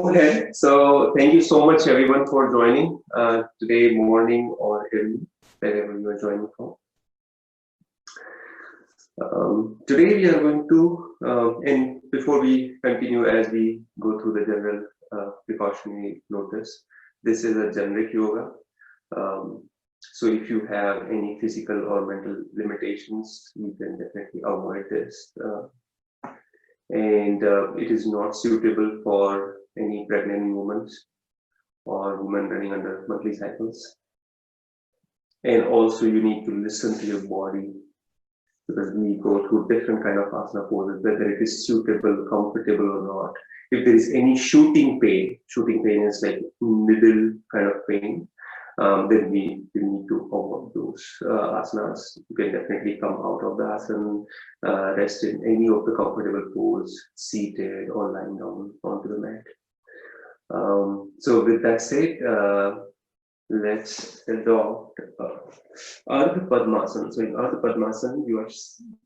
go ahead. So thank you so much everyone for joining today morning or evening, wherever you are joining from. Today we are going to, and before we continue as we go through the general precautionary notice, this is a generic yoga. So if you have any physical or mental limitations, you can definitely avoid this. And it is not suitable for any pregnant women or women running under monthly cycles. And also you need to listen to your body, because we go through different kind of asana poses, whether it is suitable, comfortable or not. If there is any shooting pain is like middle kind of pain, then we need to avoid those asanas. You can definitely come out of the asana, rest in any of the comfortable pose, seated or lying down onto the mat. So with that said, let's adopt Ardha Padmasana. So in Ardha Padmasana, you are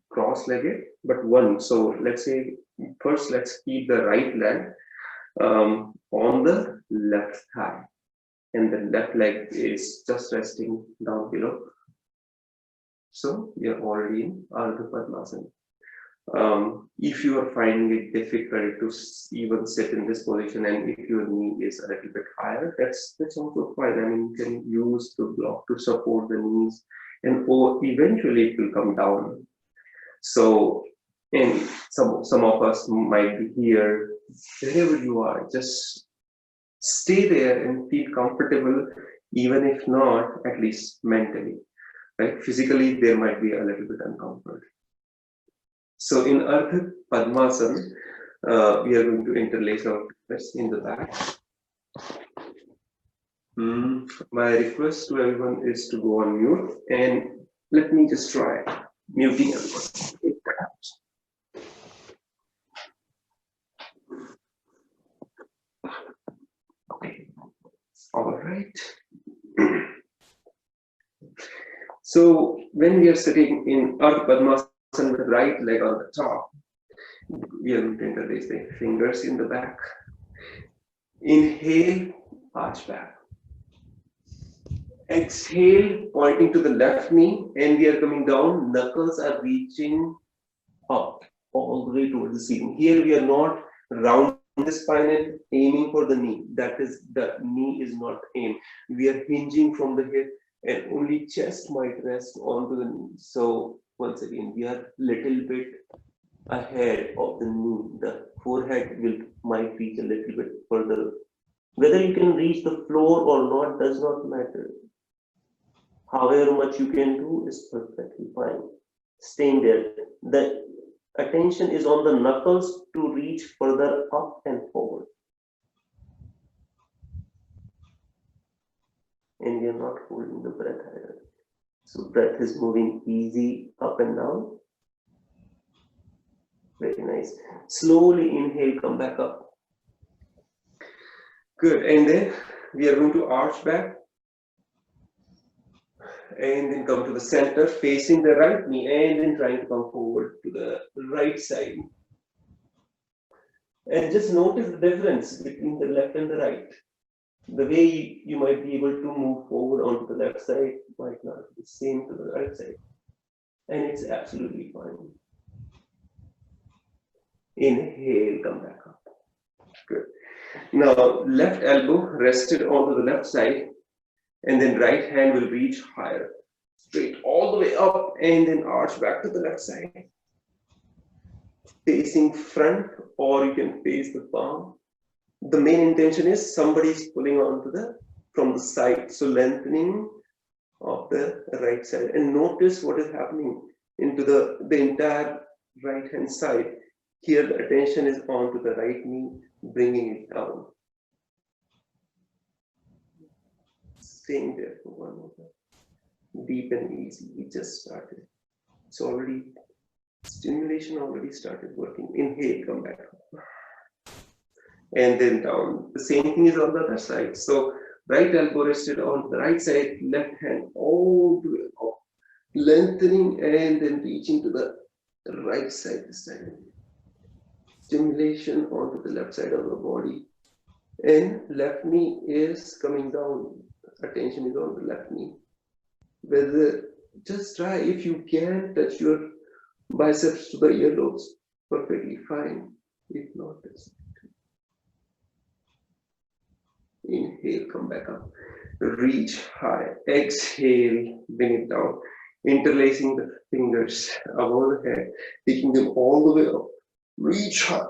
cross-legged, but one. So let's say first, let's keep the right leg on the left thigh, and the left leg is just resting down below. So we are already in Ardha Padmasana. If you are finding it difficult to even sit in this position, and if your knee is a little bit higher, that's also fine. I mean, you can use the block to support the knees, and eventually it will come down. So, and some of us might be here, wherever you are, just stay there and feel comfortable, even if not, at least mentally, right? Physically, there might be a little bit uncomfort. So in Ardha Padmasana, we are going to interlace our fingers in the back. My request to everyone is to go on mute, and let me just try muting everyone. Okay, all right. So when we are sitting in Ardha Padmasana, with the right leg on the top, we are going to interlace the fingers in the back. Inhale, arch back. Exhale, pointing to the left knee, and we are coming down. Knuckles are reaching up all the way towards the ceiling. Here we are not rounding the spine and aiming for the knee. That is, the knee is not aimed. We are hinging from the hip, and only chest might rest onto the knee. So once again, we are little bit ahead of the knee. The forehead might reach a little bit further. Whether you can reach the floor or not does not matter. However much you can do is perfectly fine. Staying there. The attention is on the knuckles to reach further up and forward. And we are not holding the breath either. So breath is moving easy up and down. Very nice. Slowly inhale, come back up. Good. And then we are going to arch back. And then come to the center, facing the right knee, and then trying to come forward to the right side. And just notice the difference between the left and the right. The way you might be able to move forward onto the left side might not be the same to the right side. And it's absolutely fine. Inhale, come back up. Good. Now, left elbow rested onto the left side, and then right hand will reach higher. Straight all the way up, and then arch back to the left side. Facing front, or you can face the palm. The main intention is somebody is pulling onto from the side, so lengthening of the right side. And notice what is happening into the entire right hand side. Here the attention is onto the right knee, bringing it down. Staying there for one more. Deep and easy. We just started. So already stimulation already started working. Inhale, come back up. And then down. The same thing is on the other side. So right elbow rested on the right side, left hand all the way up, lengthening and then reaching to the right side this time. Stimulation onto the left side of the body. And left knee is coming down. Attention is on the left knee. Whether just try, if you can touch your biceps to the earlobes, perfectly fine. If not, inhale, come back up. Reach high. Exhale, bring it down. Interlacing the fingers above the head, taking them all the way up. Reach high.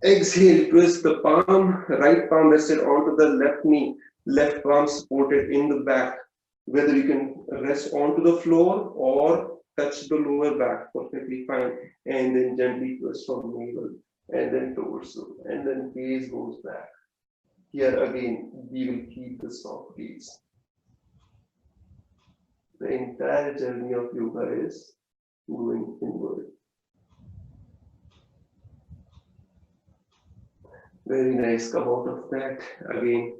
Exhale, twist the palm, right palm rested onto the left knee, left palm supported in the back. Whether you can rest onto the floor or touch the lower back, perfectly fine. And then gently twist from navel, and then torso, and then gaze goes back. Here again, we will keep the soft gaze. The entire journey of yoga is going inward. Very nice. Come out of that. Again,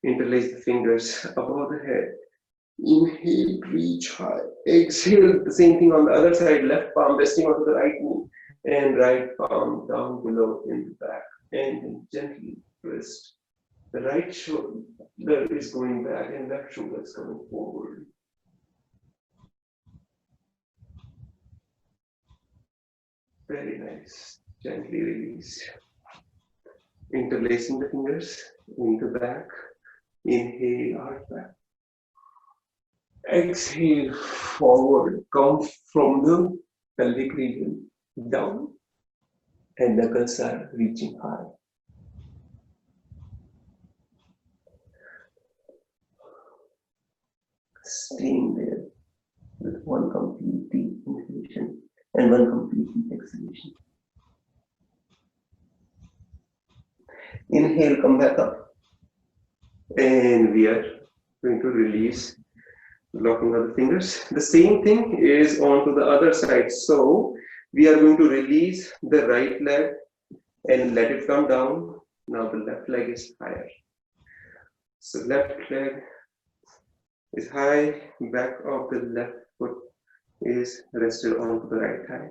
interlace the fingers above the head. Inhale, reach high. Exhale, the same thing on the other side. Left palm resting onto the right knee and right palm down below in the back. And then gently twist. The right shoulder is going back and left shoulder is coming forward. Very nice. Gently release. Interlacing the fingers into the back. Inhale, arch back. Exhale, forward. Come from the pelvic region down, and knuckles are reaching high. Staying there with one complete deep inhalation and one complete deep exhalation. Inhale, come back up. And we are going to release, locking of the fingers. The same thing is onto the other side. So we are going to release the right leg and let it come down. Now the left leg is higher. So left leg is high, back of the left foot is rested onto the right thigh.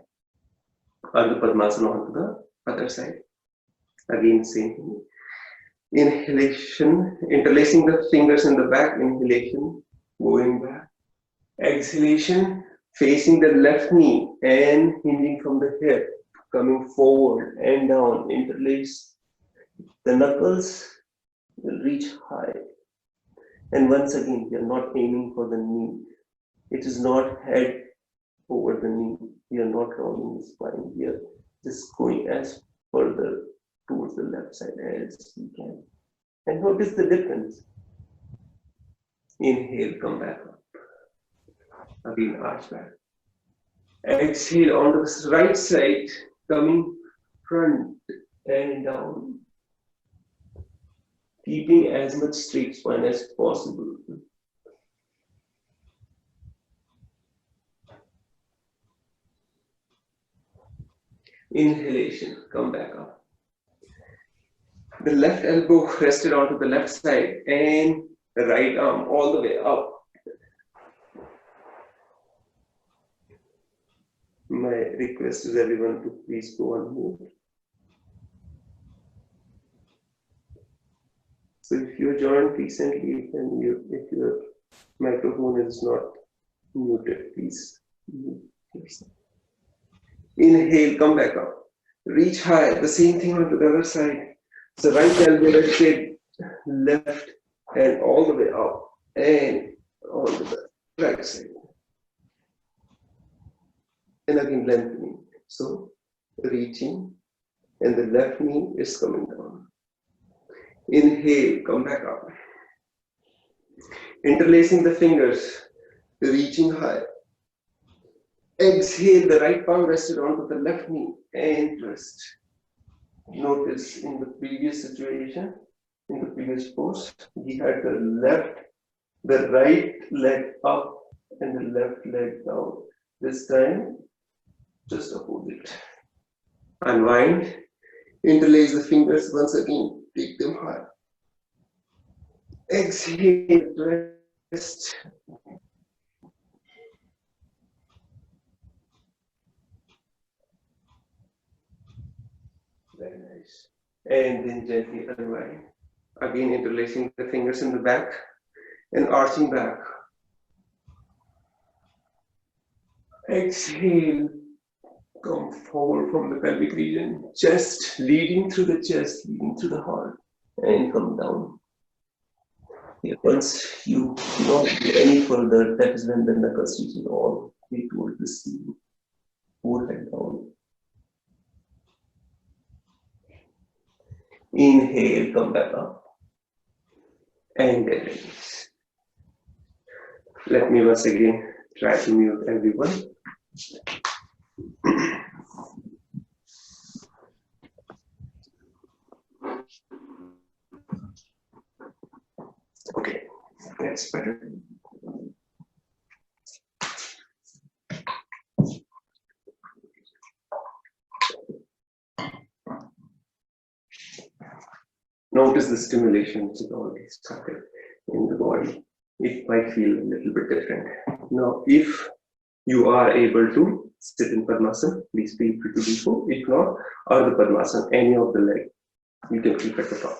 Ardha Padmasana onto the other side. Again, same thing. Inhalation, interlacing the fingers in the back, inhalation, going back. Exhalation, facing the left knee and hinging from the hip, coming forward and down, interlace. The knuckles will reach high. And once again, we are not aiming for the knee. It is not head over the knee. We are not rounding the spine. We are just going as further towards the left side as we can. And notice the difference. Inhale, come back up. Again, arch back. Exhale on the right side, coming front and down. Keeping as much straight spine as possible. Inhalation, come back up. The left elbow rested onto the left side and the right arm all the way up. My request is everyone to please go on mute. So if you joined recently and if your microphone is not muted, please mute yourself. Inhale, come back up. Reach high, the same thing on the other side. So right elbow rested left and all the way up and on the right side. And again lengthening. So reaching and the left knee is coming down. Inhale, come back up. Interlacing the fingers, reaching high. Exhale, the right palm rested onto the left knee and twist. Notice in the previous situation, in the previous pose, we had the right leg up and the left leg down. This time, just opposite. Unwind, interlace the fingers once again, take them high. Exhale, twist. Very nice. And then gently unwind. Again, interlacing the fingers in the back and arching back. Exhale, come forward from the pelvic region, chest leading through the chest, leading through the heart, and come down. Yeah, once you do not go any further, that is when the knuckles reach all the way towards the ceiling, forehead down. Inhale, come back up, and then release. Let me once again try to mute everyone. Okay, that's better. Notice the stimulation which is already started in the body. It might feel a little bit different. Now, if you are able to sit in Padmasana, please feel free to do so. If not, or the Padmasana, any of the leg, you can keep at the top.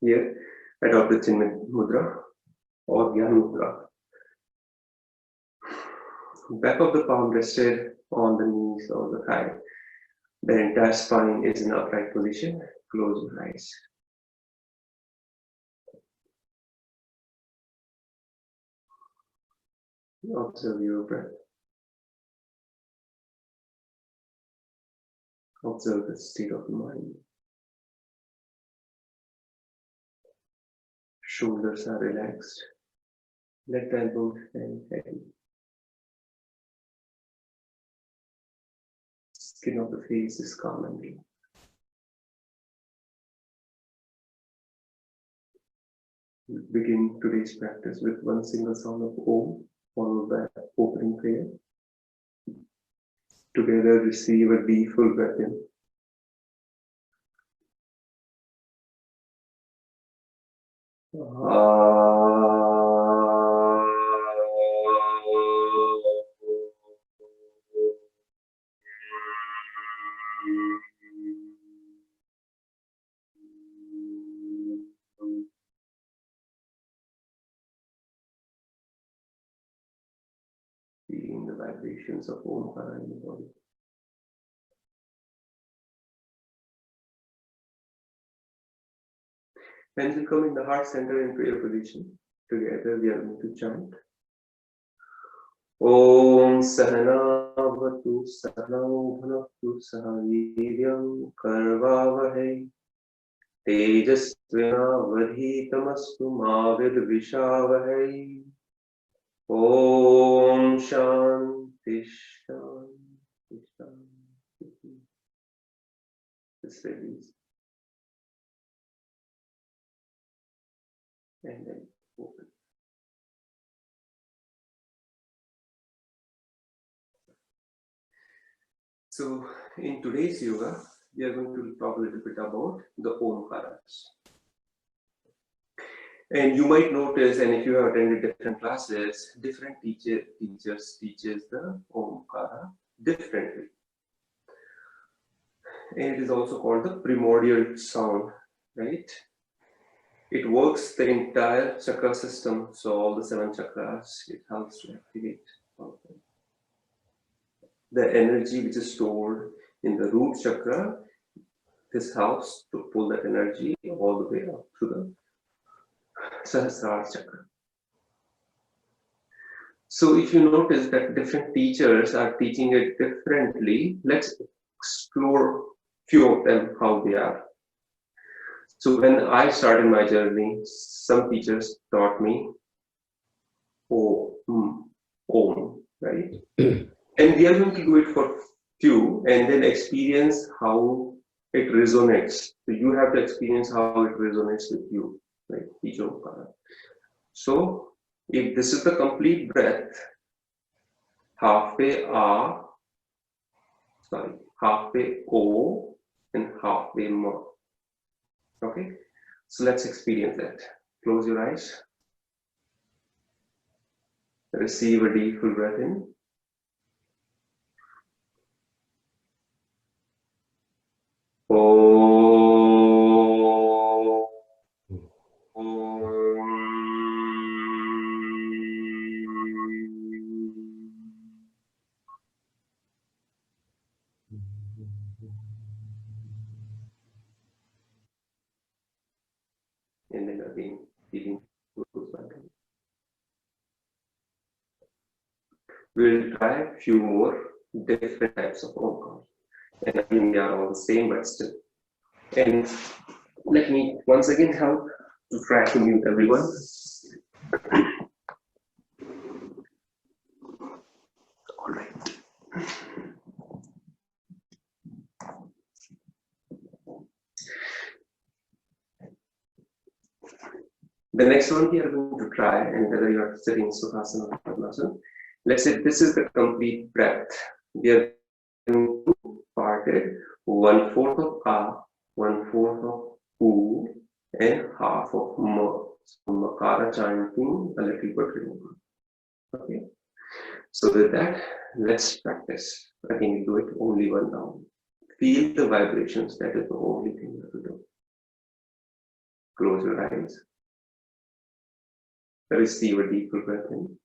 Here, adopt the Chinmay Mudra or Gyan Mudra. Back of the palm rested on the knees or the thigh. The entire spine is in upright position. Close your eyes. Observe your breath. Observe the state of the mind. Shoulders are relaxed. Let the elbows hang heavy. Skin of the face is calm and relaxed. We'll begin today's practice with one single sound of Om, followed by opening prayer. Together receive a deep full breath in. Feeling the vibrations of Omkar in the body. Hands will come in the heart center in prayer position. Together we are going to chant. Om Sahana Vatu Sahanau Bhunaktu Sahaviryam Karvavahai Tejasvinavadhitamastu Mavid Vishavahai. Om Shanti Shanti Shanti. Just release. And then open. So in today's yoga, we are going to talk a little bit about the Omkaras. And you might notice, and if you have attended different classes, different teachers teaches the Omkara differently. And it is also called the primordial sound, right? It works the entire chakra system, so all the 7 chakras, it helps to activate all of them. The energy which is stored in the root chakra, this helps to pull that energy all the way up to the Sahasrara chakra. So if you notice that different teachers are teaching it differently, let's explore few of them, how they are. So when I started my journey, some teachers taught me Om, right? And we are going to do it for few and then experience how it resonates. So you have to experience how it resonates with you, right? Each Omkara. So if this is the complete breath, halfway halfway O and halfway Ma. Okay, so let's experience that. Close your eyes. Receive a deep full breath in. and again feeling those vibrations. We'll try a few more different types of Omkar. And again, they are all the same, but still. And let me once again help to try to mute everyone. All right. The next one we are going to try, and whether you are sitting in Sukhasana or Padmasana, let's say this is the complete breath. We are going to part it 1/4 of A, 1/4 of U, and half of Ma. So Makara chanting a little bit remover. Okay. So with that, let's practice. Again, do it only one round. Feel the vibrations. That is the only thing you have to do. Close your eyes. Receive a deep breath in.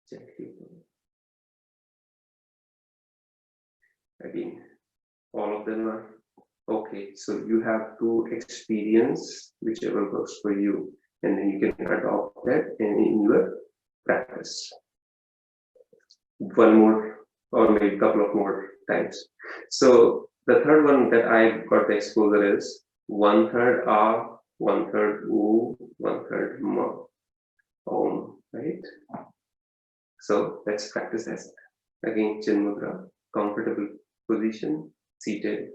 Gently. Again, all of them are okay. So you have to experience whichever works for you, and then you can adopt that in your practice. One more, or maybe a couple of more times. So the third one that I got the exposure is 1/3 A, 1/3 U, 1/3 Ma. Om, right? So let's practice that. Again, Chin Mudra, comfortable position, seated.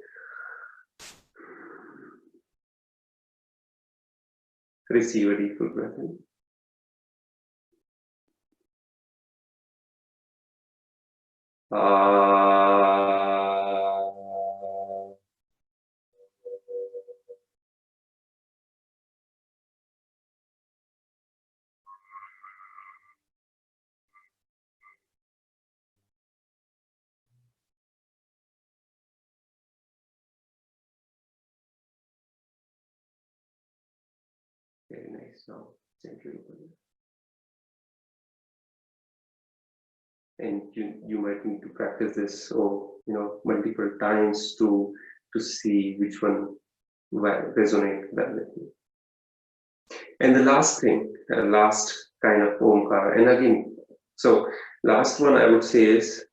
Receive a deep full breath in. Very nice. Now, gently open. And you might need to practice this, or multiple times to see which one resonate well with you. And the last thing, last kind of Omkar, and again, so last one I would say is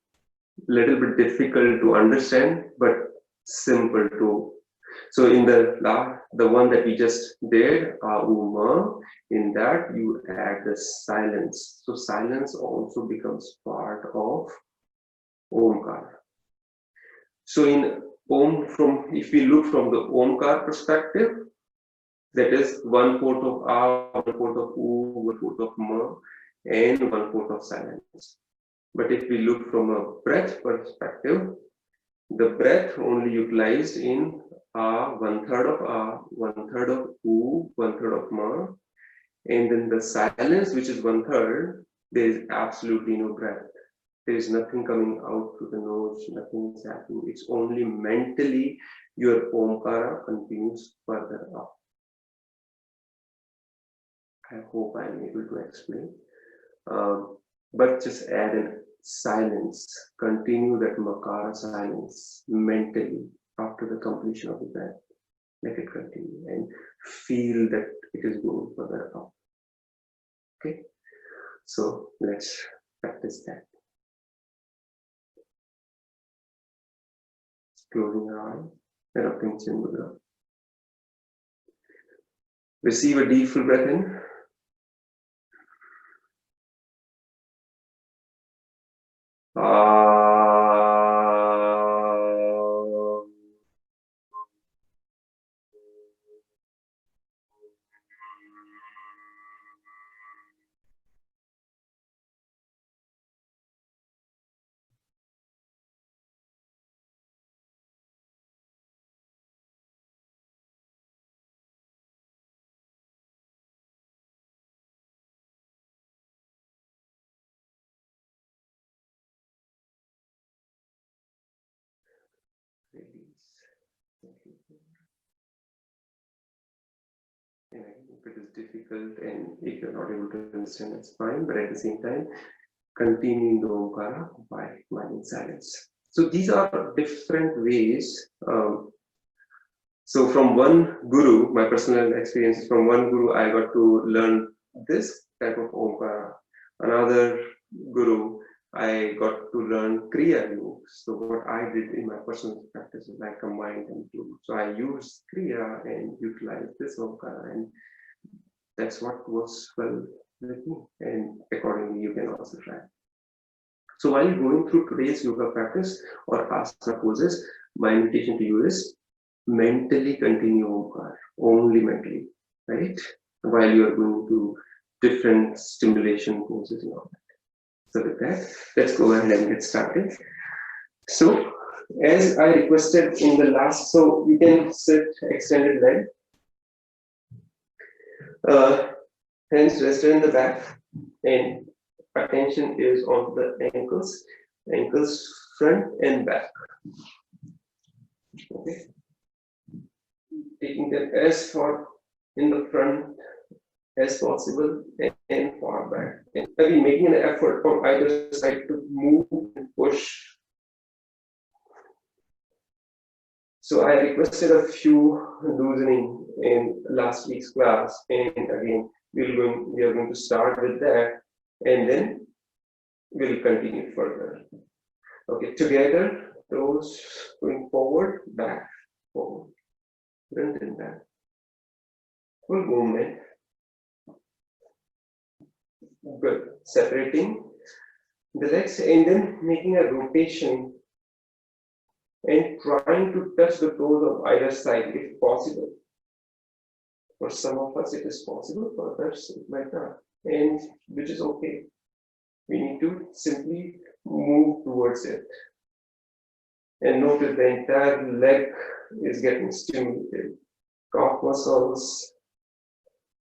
a little bit difficult to understand, but simple to. So in the one that we just did, Uma, in that you add the silence. So silence also becomes part of Omkar. So in Om, if we look from the Omkar perspective, that is 1/4 of A, 1/4 of U, 1/4 of Ma, and 1/4 of silence. But if we look from a breath perspective, the breath only utilized in A, 1/3 of A, 1/3 of U, 1/3 of Ma, and then the silence, which is 1/3, there is absolutely no breath. There is nothing coming out through the nose, nothing is happening. It's only mentally your Omkara continues further up. I hope I'm able to explain. But just add in silence, continue that Makara silence mentally after the completion of the breath. Let it continue and feel that it is going further up. Okay, so let's practice that. Closing your eyes, erupting Chin Mudra. Receive a deep full breath in. And if it is difficult and if you're not able to understand, it's fine. But at the same time, continuing the Omkara by mind in silence. So these are different ways. So from one guru, my personal experience from one guru, I got to learn this type of Omkara. Another guru, I got to learn Kriya Yoga. So what I did in my personal practice is I combined them two. So I used Kriya and utilized this Omkara, and that's what works well with me. And accordingly, you can also try. So while going through today's yoga practice or asana poses, my invitation to you is mentally continue Omkar, only mentally, right? While you are going to different stimulation poses and all that. So with that, let's go ahead and get started. So as I requested in the last, so you can sit extended leg, hands rested in the back, and attention is on the ankles front and back. Okay, taking them as far in the front as possible and far back. And again, making an effort from either side to move and push. So I requested a few loosening in last week's class, and again, we are going to start with that, and then we'll continue further. Okay, together, toes going forward, back, forward, front and back. Full movement. Good. Separating the legs and then making a rotation and trying to touch the toes on either side if possible. For some of us, it is possible, for others, it might not, and which is okay. We need to simply move towards it. And notice the entire leg is getting stimulated. Calf muscles,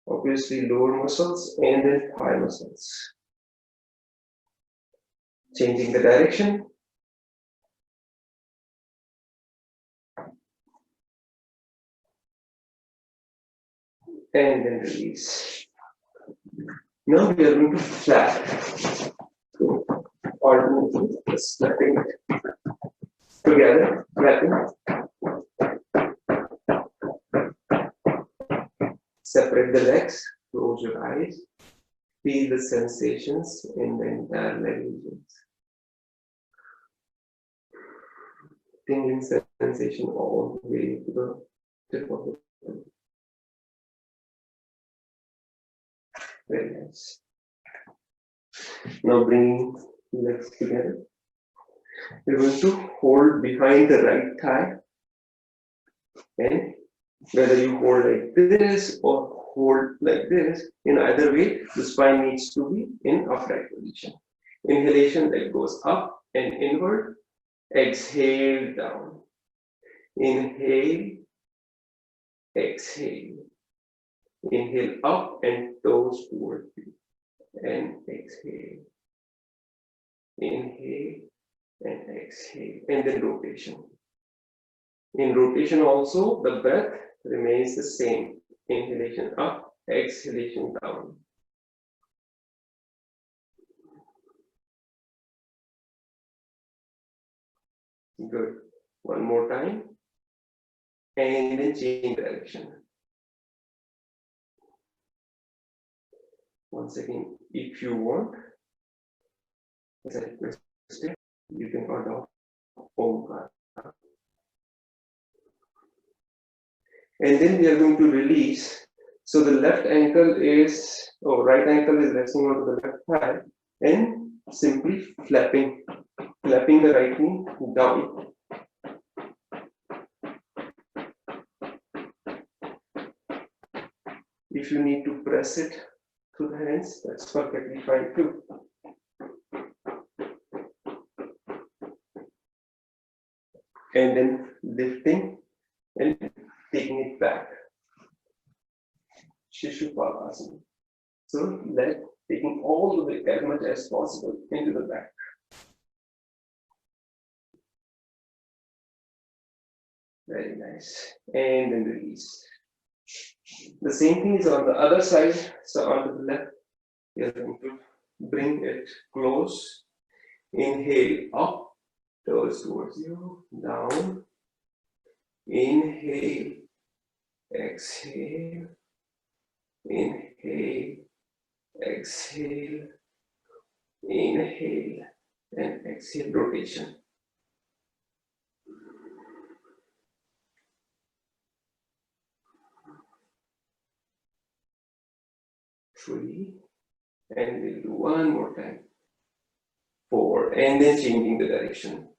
obviously lower muscles, and then thigh muscles. Changing the direction. And then release. Now we are going to flap. Alternately, just flapping together, flapping. Separate the legs, close your eyes, feel the sensations in the entire leg regions. Tingling sensation all the way to the tip of the toe. Very nice. Now bringing legs together. We're going to hold behind the right thigh, and whether you hold like this or hold like this, in either way, the spine needs to be in upright position. Inhalation that goes up and inward. Exhale down. Inhale. Exhale. Inhale up and toes toward you. And exhale. Inhale and exhale. And then rotation. In rotation also, the breath remains the same. Inhalation up, exhalation down. Good. One more time. And then change direction. Once again, if you want, as I requested, you can adopt Omkar. And then we are going to release. So the left ankle is, right ankle is resting on the left thigh, and simply flapping the right knee down. If you need to press it through the hands, that's perfectly fine too. And then lifting and taking it back. Shishupala. So leg taking all the way as much as possible into the back. Very nice. And then release. The same thing is on the other side. So on the left, you're going to bring it close. Inhale up, toes towards you, down. Inhale, exhale, inhale, exhale, inhale, and exhale, rotation. 3, and we'll do one more time. 4, and then changing the direction.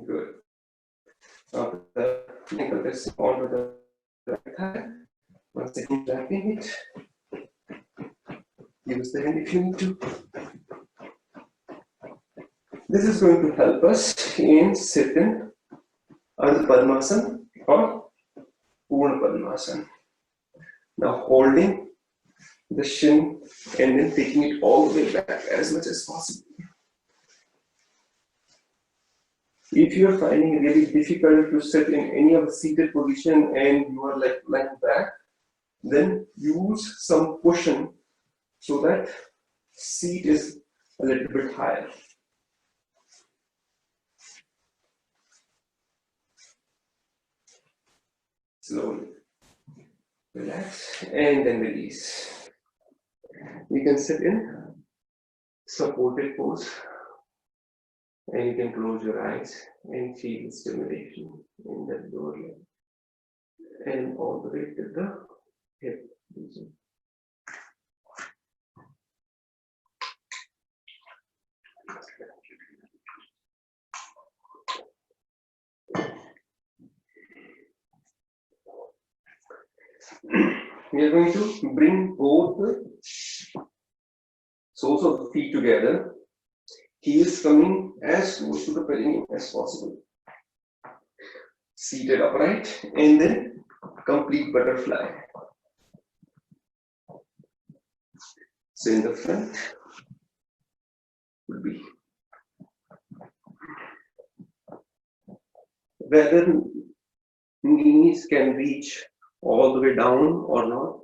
Good. Now the ankle is onto the right thigh. Once again, wrapping it. Use the hand if you need to. This is going to help us in sit-in, Ardha Padmasana or Purna Padmasana. Now holding the shin and then taking it all the way back as much as possible. If you are finding it really difficult to sit in any of the seated position and you are like lying back, then use some cushion so that seat is a little bit higher. Slowly relax and then release. You can sit in supported pose and you can close your eyes and feel stimulation in the lower leg and all the way to the hip region. We are going to bring both the soles of the feet together, heels coming as close to the perineum as possible. Seated upright and then complete butterfly. So in the front would be whether knees can reach all the way down or not.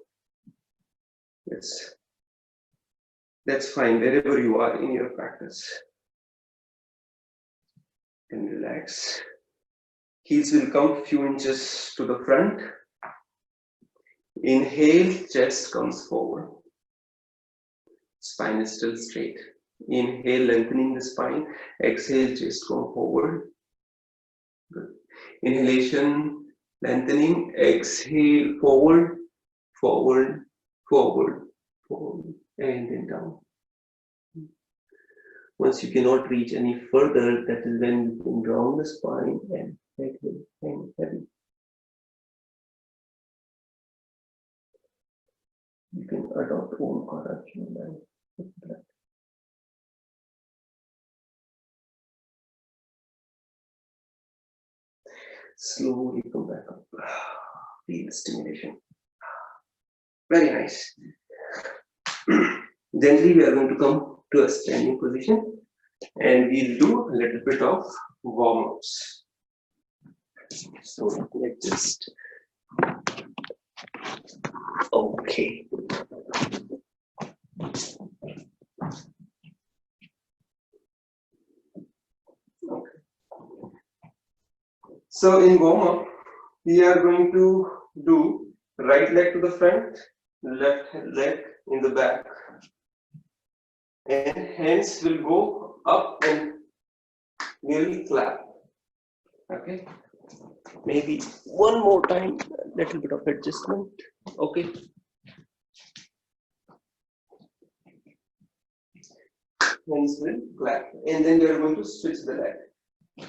That's fine wherever you are in your practice. And relax. Heels will come few inches to the front. Inhale, chest comes forward. Spine is still straight. Inhale, lengthening the spine. Exhale, chest come forward. Good. Inhalation, lengthening. Exhale, forward, forward, forward, forward, and then down. Once you cannot reach any further, that is when you can round the spine and heavy and heavy. You can adopt Omkar actually. Slowly come back up. Feel the stimulation. Very nice. Gently we are going to come to a standing position and we'll do a little bit of warm-ups. So let's just okay. So in warm-up, we are going to do right leg to the front, left leg in the back. And hands will go up and nearly clap. Okay. Maybe one more time, a little bit of adjustment. Okay. Hands will clap. And then we are going to switch the leg.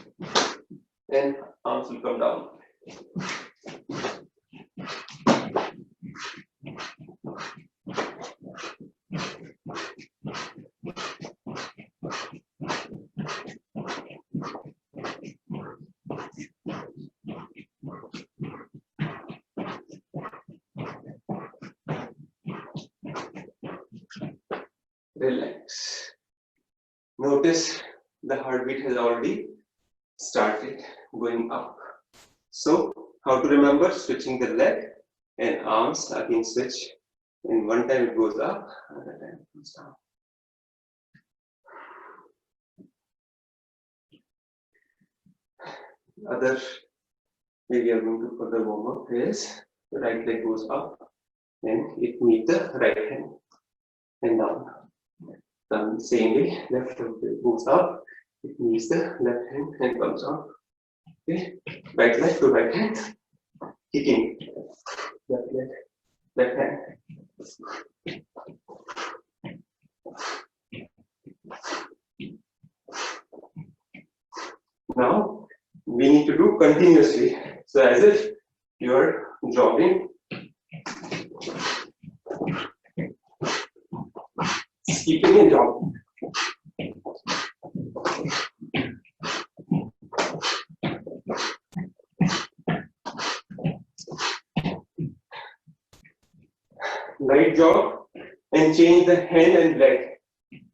And arms will come down. relax. Notice the heartbeat has already started going up. So, how to remember? Switching the leg and arms again switch. And one time it goes up, another time it goes down. Other way we are going to further warm up is the right leg goes up and it meets the right hand and down. Then same way, left leg goes up, it meets the left hand and comes down. Okay, right leg to right hand, kicking. Left leg, left hand. Now we need to do continuously. So as if you're jogging, skipping and jogging. Light jog and change the hand and leg.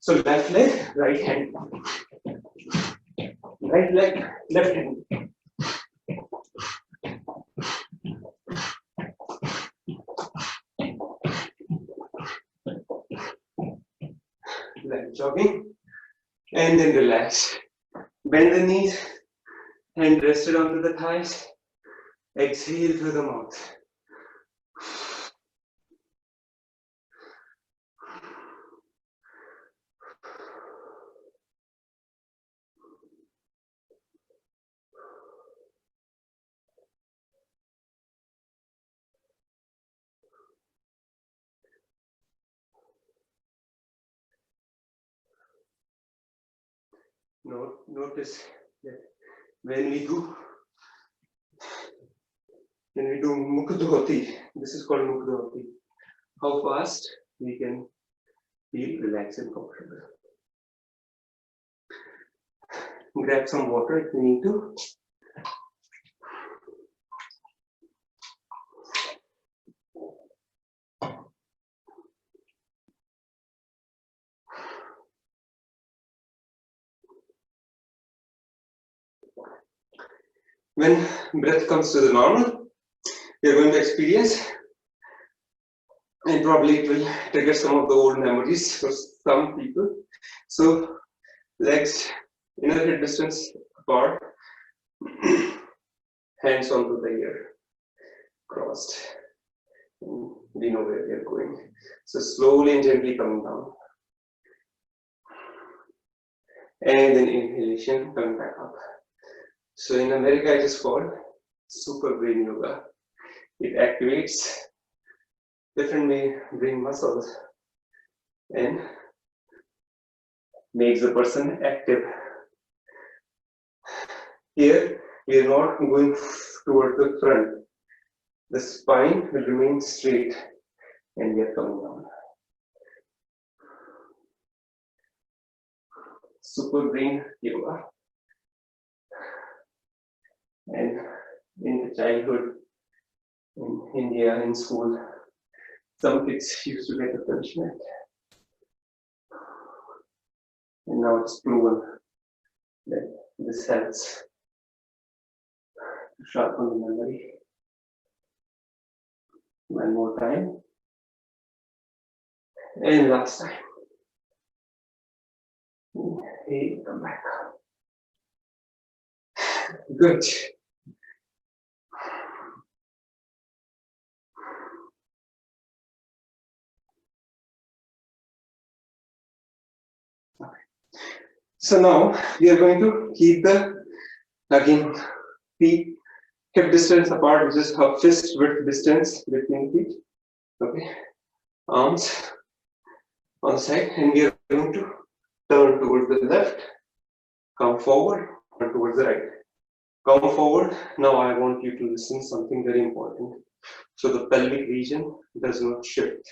So left leg, right hand. Right leg, left hand. Light jogging and then relax. Bend the knees, hand rested onto the thighs. Exhale through the mouth. Notice that when we do Mukh Dhoti, this is called Mukh Dhoti, how fast we can feel relaxed and comfortable. Grab some water if you need to. When breath comes to the normal, we are going to experience, and probably it will trigger some of the old memories for some people. So legs inner hip distance apart, hands onto the ear, crossed. We know where we are going. So slowly and gently coming down. And then inhalation, coming back up. So in America it is called super brain yoga. It activates different brain muscles and makes the person active. Here we are not going towards the front. The spine will remain straight and we are coming down. Super brain yoga. And in the childhood, in India, in school, some kids used to get a punishment. And now it's proven that this helps to sharpen the memory. One more time. And last time. Hey, come back. Good. So now we are going to keep the again feet hip distance apart, which is a fist width distance between feet. Okay, arms on the side, and we are going to turn towards the left, come forward, turn towards the right. Come forward. Now I want you to listen something very important. So the pelvic region does not shift.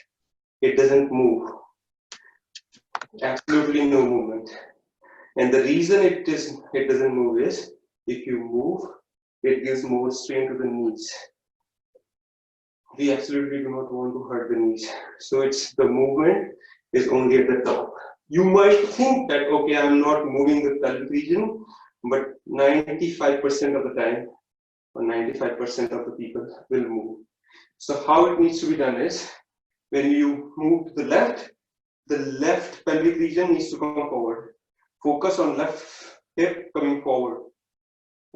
It doesn't move. Absolutely no movement. And the reason it doesn't move is if you move, it gives more strain to the knees. We absolutely do not want to hurt the knees. So it's the movement is only at the top. You might think that, okay, I'm not moving the pelvic region, but 95% of the time, or 95% of the people will move. So how it needs to be done is, when you move to the left pelvic region needs to come forward. Focus on left hip coming forward.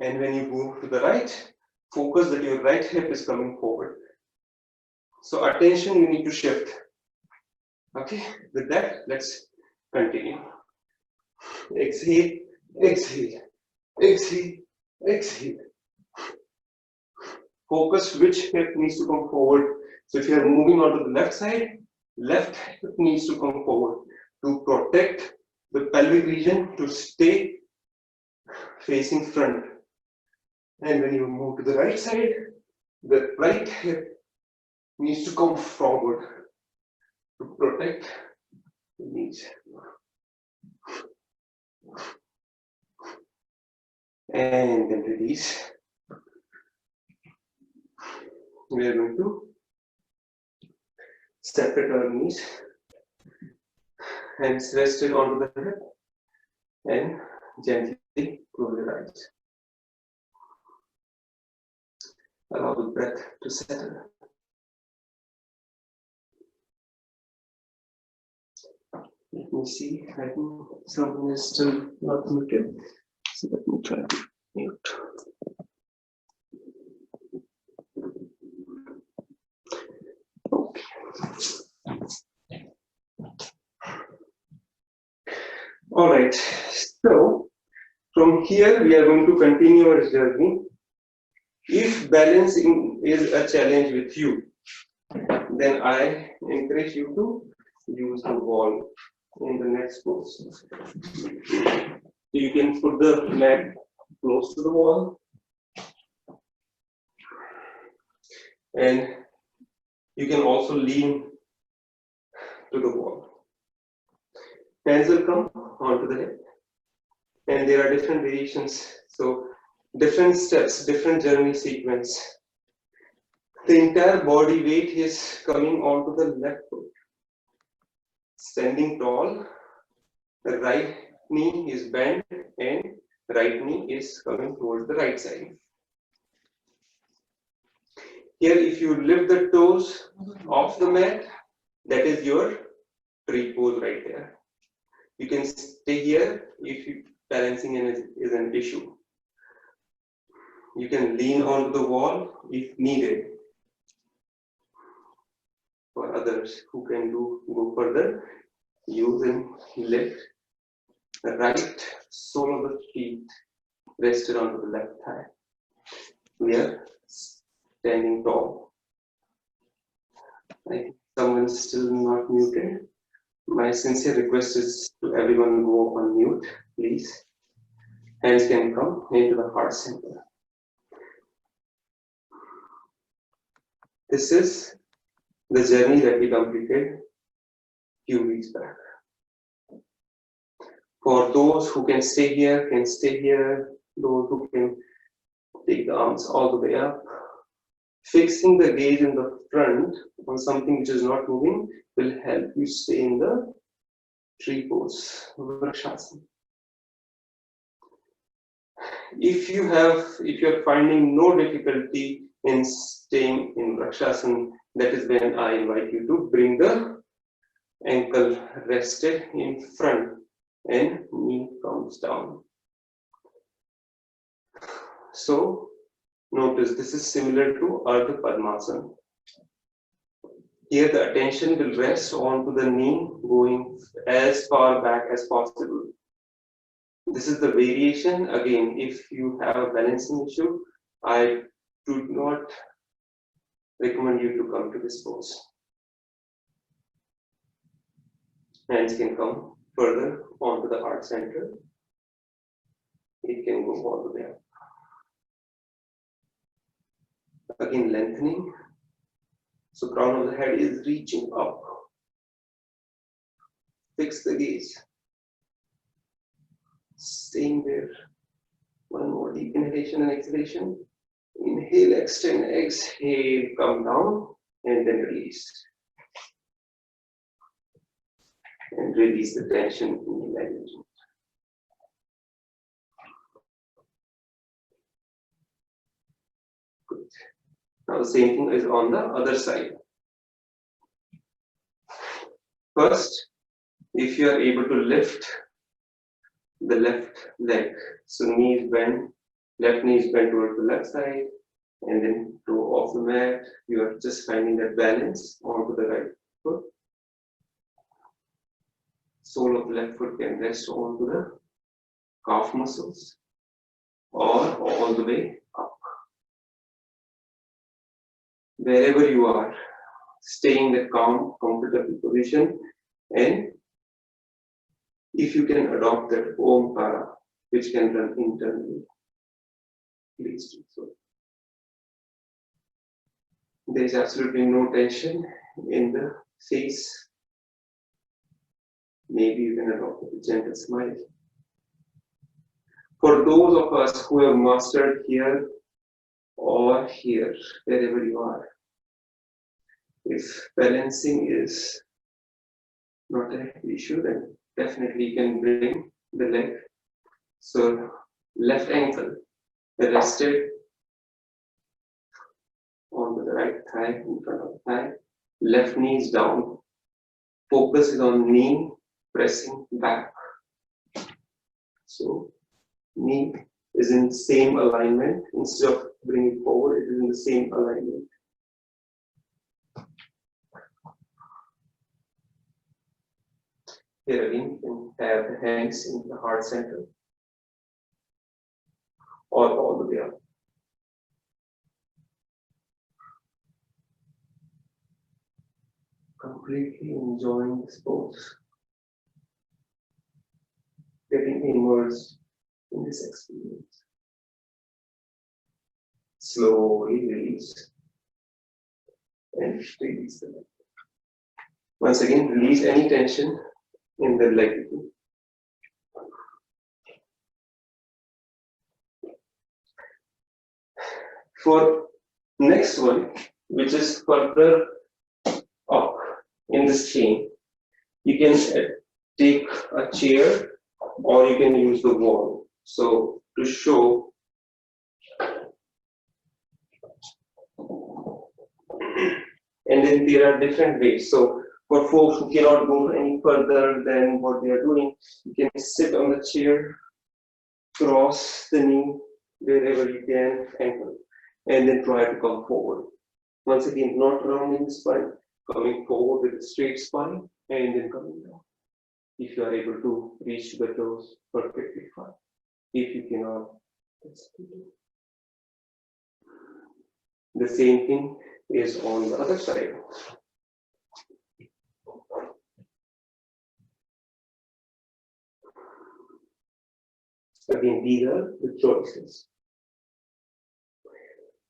And when you move to the right, focus that your right hip is coming forward. So attention you need to shift. Okay, with that, let's continue. Exhale, exhale, exhale, exhale. Focus which hip needs to come forward. So if you are moving onto the left side, left hip needs to come forward to protect the pelvic region to stay facing front. And when you move to the right side, the right hip needs to come forward to protect the knees. And then release. We are going to separate our knees, hands rested onto the hip, and gently close your eyes. Allow the breath to settle. Let me see, I think someone is still not muted, so let me try to mute. Okay. All right, so from here we are going to continue our journey. If balancing is a challenge with you, then I encourage you to use the wall in the next pose. You can put the mat close to the wall, and you can also lean to the wall. Hands will come onto the hip, and there are different variations. So different steps, different journey sequence. The entire body weight is coming onto the left foot. Standing tall, the right knee is bent and right knee is coming towards the right side. Here, if you lift the toes off the mat, that is your tree pose right there. You can stay here if balancing is an issue. You can lean onto the wall if needed. For others who can go further, use and lift the right sole of the feet rested onto the left thigh. We are standing tall. I think someone is still not muted. My sincere request is to everyone go on mute, please. Hands can come into the heart center. This is the journey that we completed a few weeks back. For those who can stay here, can stay here. Those who can take the arms all the way up. Fixing the gaze in the front on something which is not moving will help you stay in the tree pose, Vrikshasana. If you are finding no difficulty in staying in Vrikshasana, that is when I invite you to bring the ankle rested in front and knee comes down. So notice this is similar to Ardha Padmasana. Here the attention will rest onto the knee going as far back as possible. This is the variation. Again, if you have a balancing issue, I do not recommend you to come to this pose. Hands can come further onto the heart center. It can go all the way up. Again, lengthening. So crown of the head is reaching up. Fix the gaze. Staying there. One more deep inhalation and exhalation. Inhale, extend, exhale, come down, and then release. and release the tension in the leg. Good. Now the same thing is on the other side. First, if you are able to lift the left leg, so knees bend, left knee is bent towards the left side, and then toe off the mat. You are just finding that balance onto the right foot. Sole of the left foot can rest onto the calf muscles or all the way up. Wherever you are, stay in that calm, comfortable position, and if you can adopt that Omkar, which can run internally, please do so. There is absolutely no tension in the face. Maybe you can adopt a gentle smile. For those of us who have mastered here or here, wherever you are, if balancing is not an issue, then definitely you can bring the leg. So left ankle rested onto the right thigh, in front of the thigh. Left knee is down. Focus is on knee pressing back. So knee is in the same alignment. Instead of bringing it forward, it is in the same alignment. Here again, you can have the hands in the heart center or all the way up. Completely enjoying this pose. Getting immersed in this experience. Slowly release and release the leg. Once again, release any tension in the leg. For next one, which is further up in this chain, you can take a chair or you can use the wall. So to show, and then there are different ways. So for folks who cannot go any further than what they are doing, you can sit on the chair, cross the knee wherever you can, ankle, and then try to come forward. Once again, not rounding the spine, coming forward with a straight spine, and then coming down. If you are able to reach the toes, perfectly fine. If you cannot, that's okay. The same thing is on the other side. Again, these are the choices.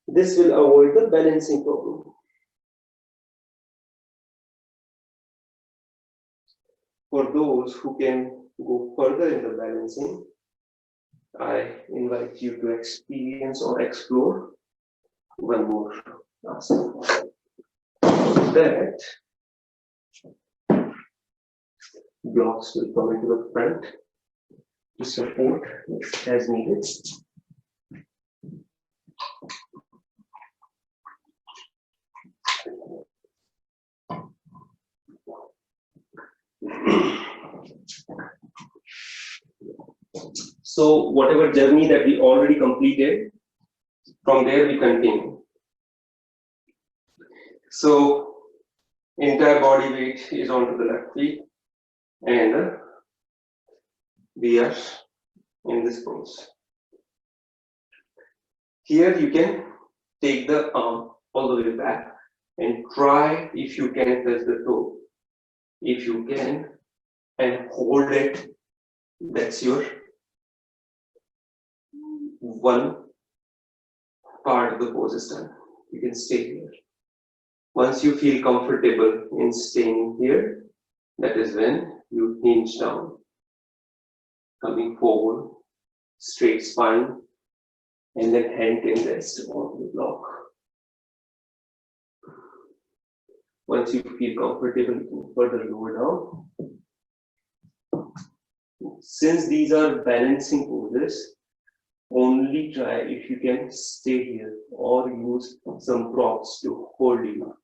This will avoid the balancing problem. For those who can go further in the balancing, I invite you to experience or explore one more asana. That blocks will come into the front to support as needed. So whatever journey that we already completed, from there we continue. So entire body weight is onto the left feet, and we are in this pose. Here you can take the arm all the way back and try, if you can, touch the toe. If you can, and hold it, that's your one part of the pose is done. You can stay here. Once you feel comfortable in staying here, that is when you hinge down, coming forward, straight spine, and then hand can rest on the block. Once you feel comfortable, you can further lower down Since these are balancing poses, only try if you can stay here or use some props to hold you.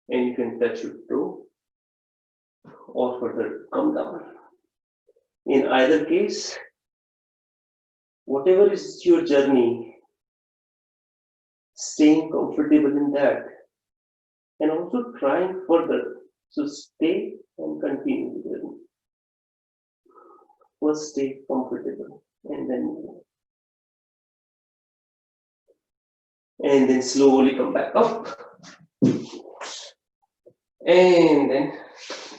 And you can touch your toe or further come down. In either case, whatever is your journey, staying comfortable in that and also trying further. So stay and continue the journey. First stay comfortable and then move. And then slowly come back up. And then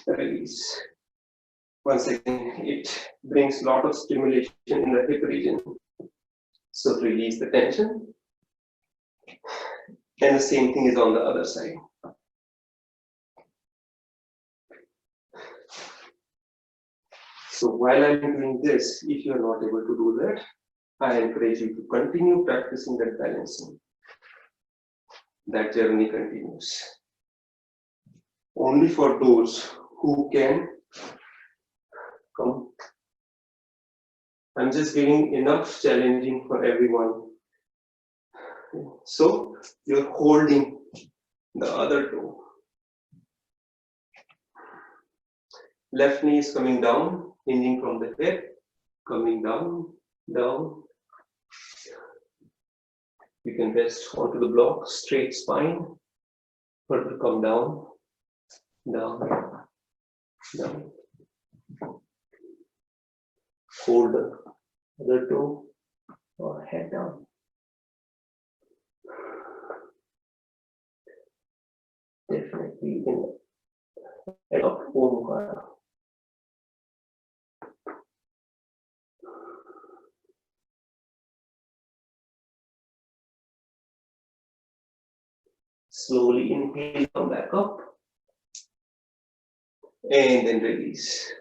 release. Once again, it brings a lot of stimulation in the hip region. So release the tension. And the same thing is on the other side. So while I'm doing this, if you're not able to do that, I encourage you to continue practicing that balancing. That journey continues. Only for those who can come. I'm just giving enough challenging for everyone. So you're holding the other toe. Left knee is coming down, hinging from the hip, coming down, down. You can rest onto the block, straight spine, further come down, down, down. Hold the other toe or head down. Definitely in Omkar. Slowly inhale, come back up, and then release.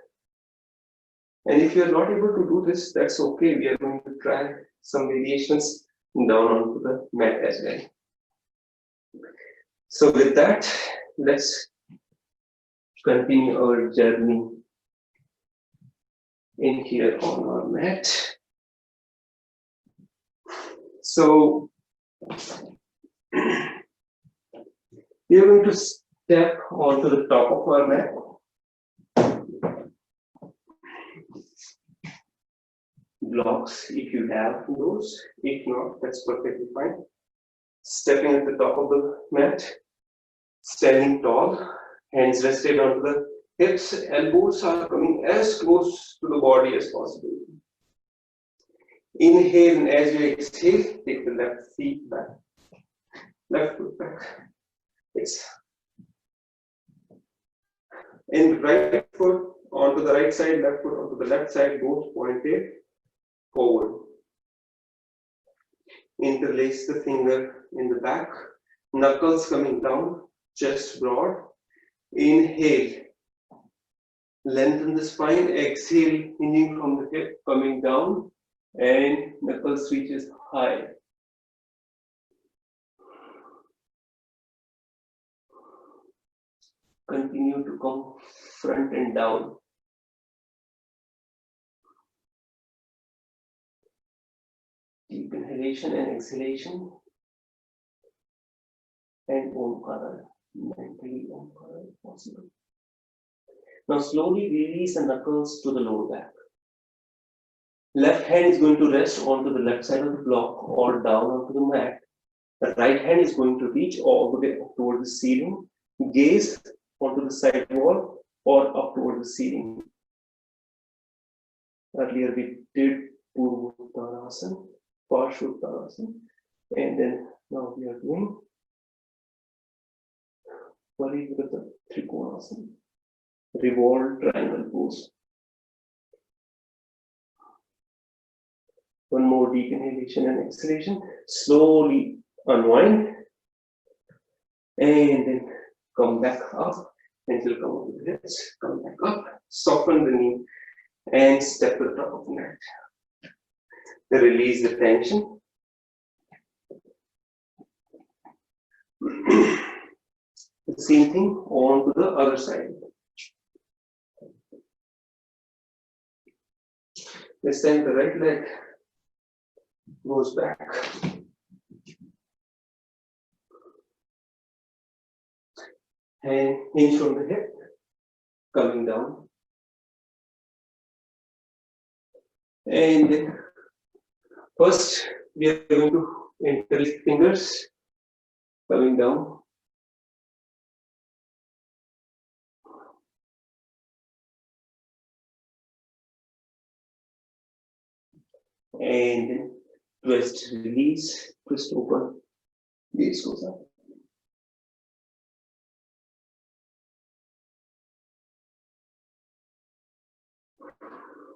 And if you are not able to do this, that's okay. We are going to try some variations down onto the mat as well. So with that, let's continue our journey in here on our mat. So we are going to step onto the top of our mat. Blocks, if you have those. If not, that's perfectly fine. Stepping at the top of the mat, standing tall, hands rested onto the hips, elbows are coming as close to the body as possible. Inhale, and as you exhale, take the left feet back, left foot back. It's and right foot onto the right side, left foot onto the left side, both pointed forward. Interlace the finger in the back, knuckles coming down, chest broad. Inhale, lengthen the spine. Exhale, hinging from the hip, coming down, and knuckles reaches high. Continue to come front and down. Deep inhalation and exhalation. And Omkar, mentally Omkar if possible. Now slowly release the knuckles to the lower back. Left hand is going to rest onto the left side of the block or down onto the mat. The right hand is going to reach all the way up toward the ceiling. Gaze onto the side wall or up toward the ceiling. Earlier we did Padmasana, Padmasana, and then now we are doing Varivrata Trikonasana, revolved triangle pose. One more deep inhalation and exhalation. Slowly unwind and then come back up until come over the hips. Come back up, soften the knee and step to the top of the mat. Then release the tension. The same thing on to the other side. This time the right leg goes back. And hinge from the hip, coming down. And then first we are going to interlace fingers, coming down. And then twist, release, twist open, gaze goes up.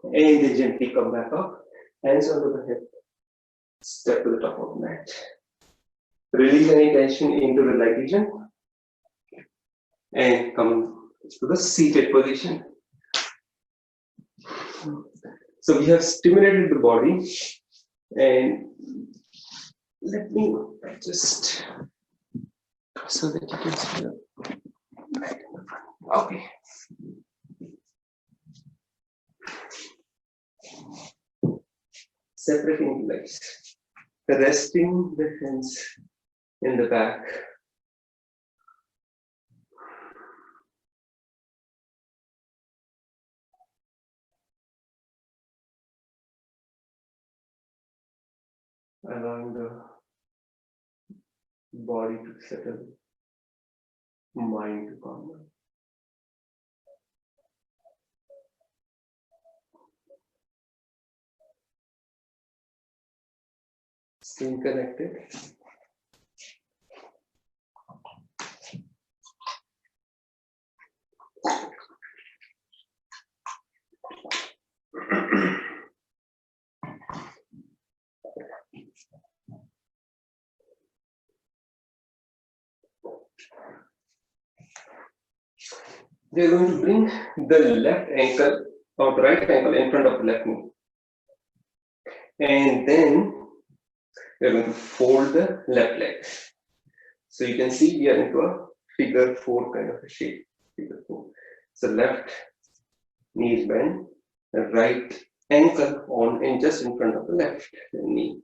And then gently come back up, hands onto the hip, step to the top of the mat. Release any tension into the leg region and come to the seated position. So we have stimulated the body, and let me just so that you can see the okay. Separating legs, resting the hands in the back. Allowing the body to settle, mind to calm down. Staying connected. We are going to bring the left ankle or the right ankle in front of the left knee. And then we are going to fold the left leg. So you can see we are into a figure 4 kind of a shape. Figure 4. So left knee is bent, the right ankle on and just in front of the left knee.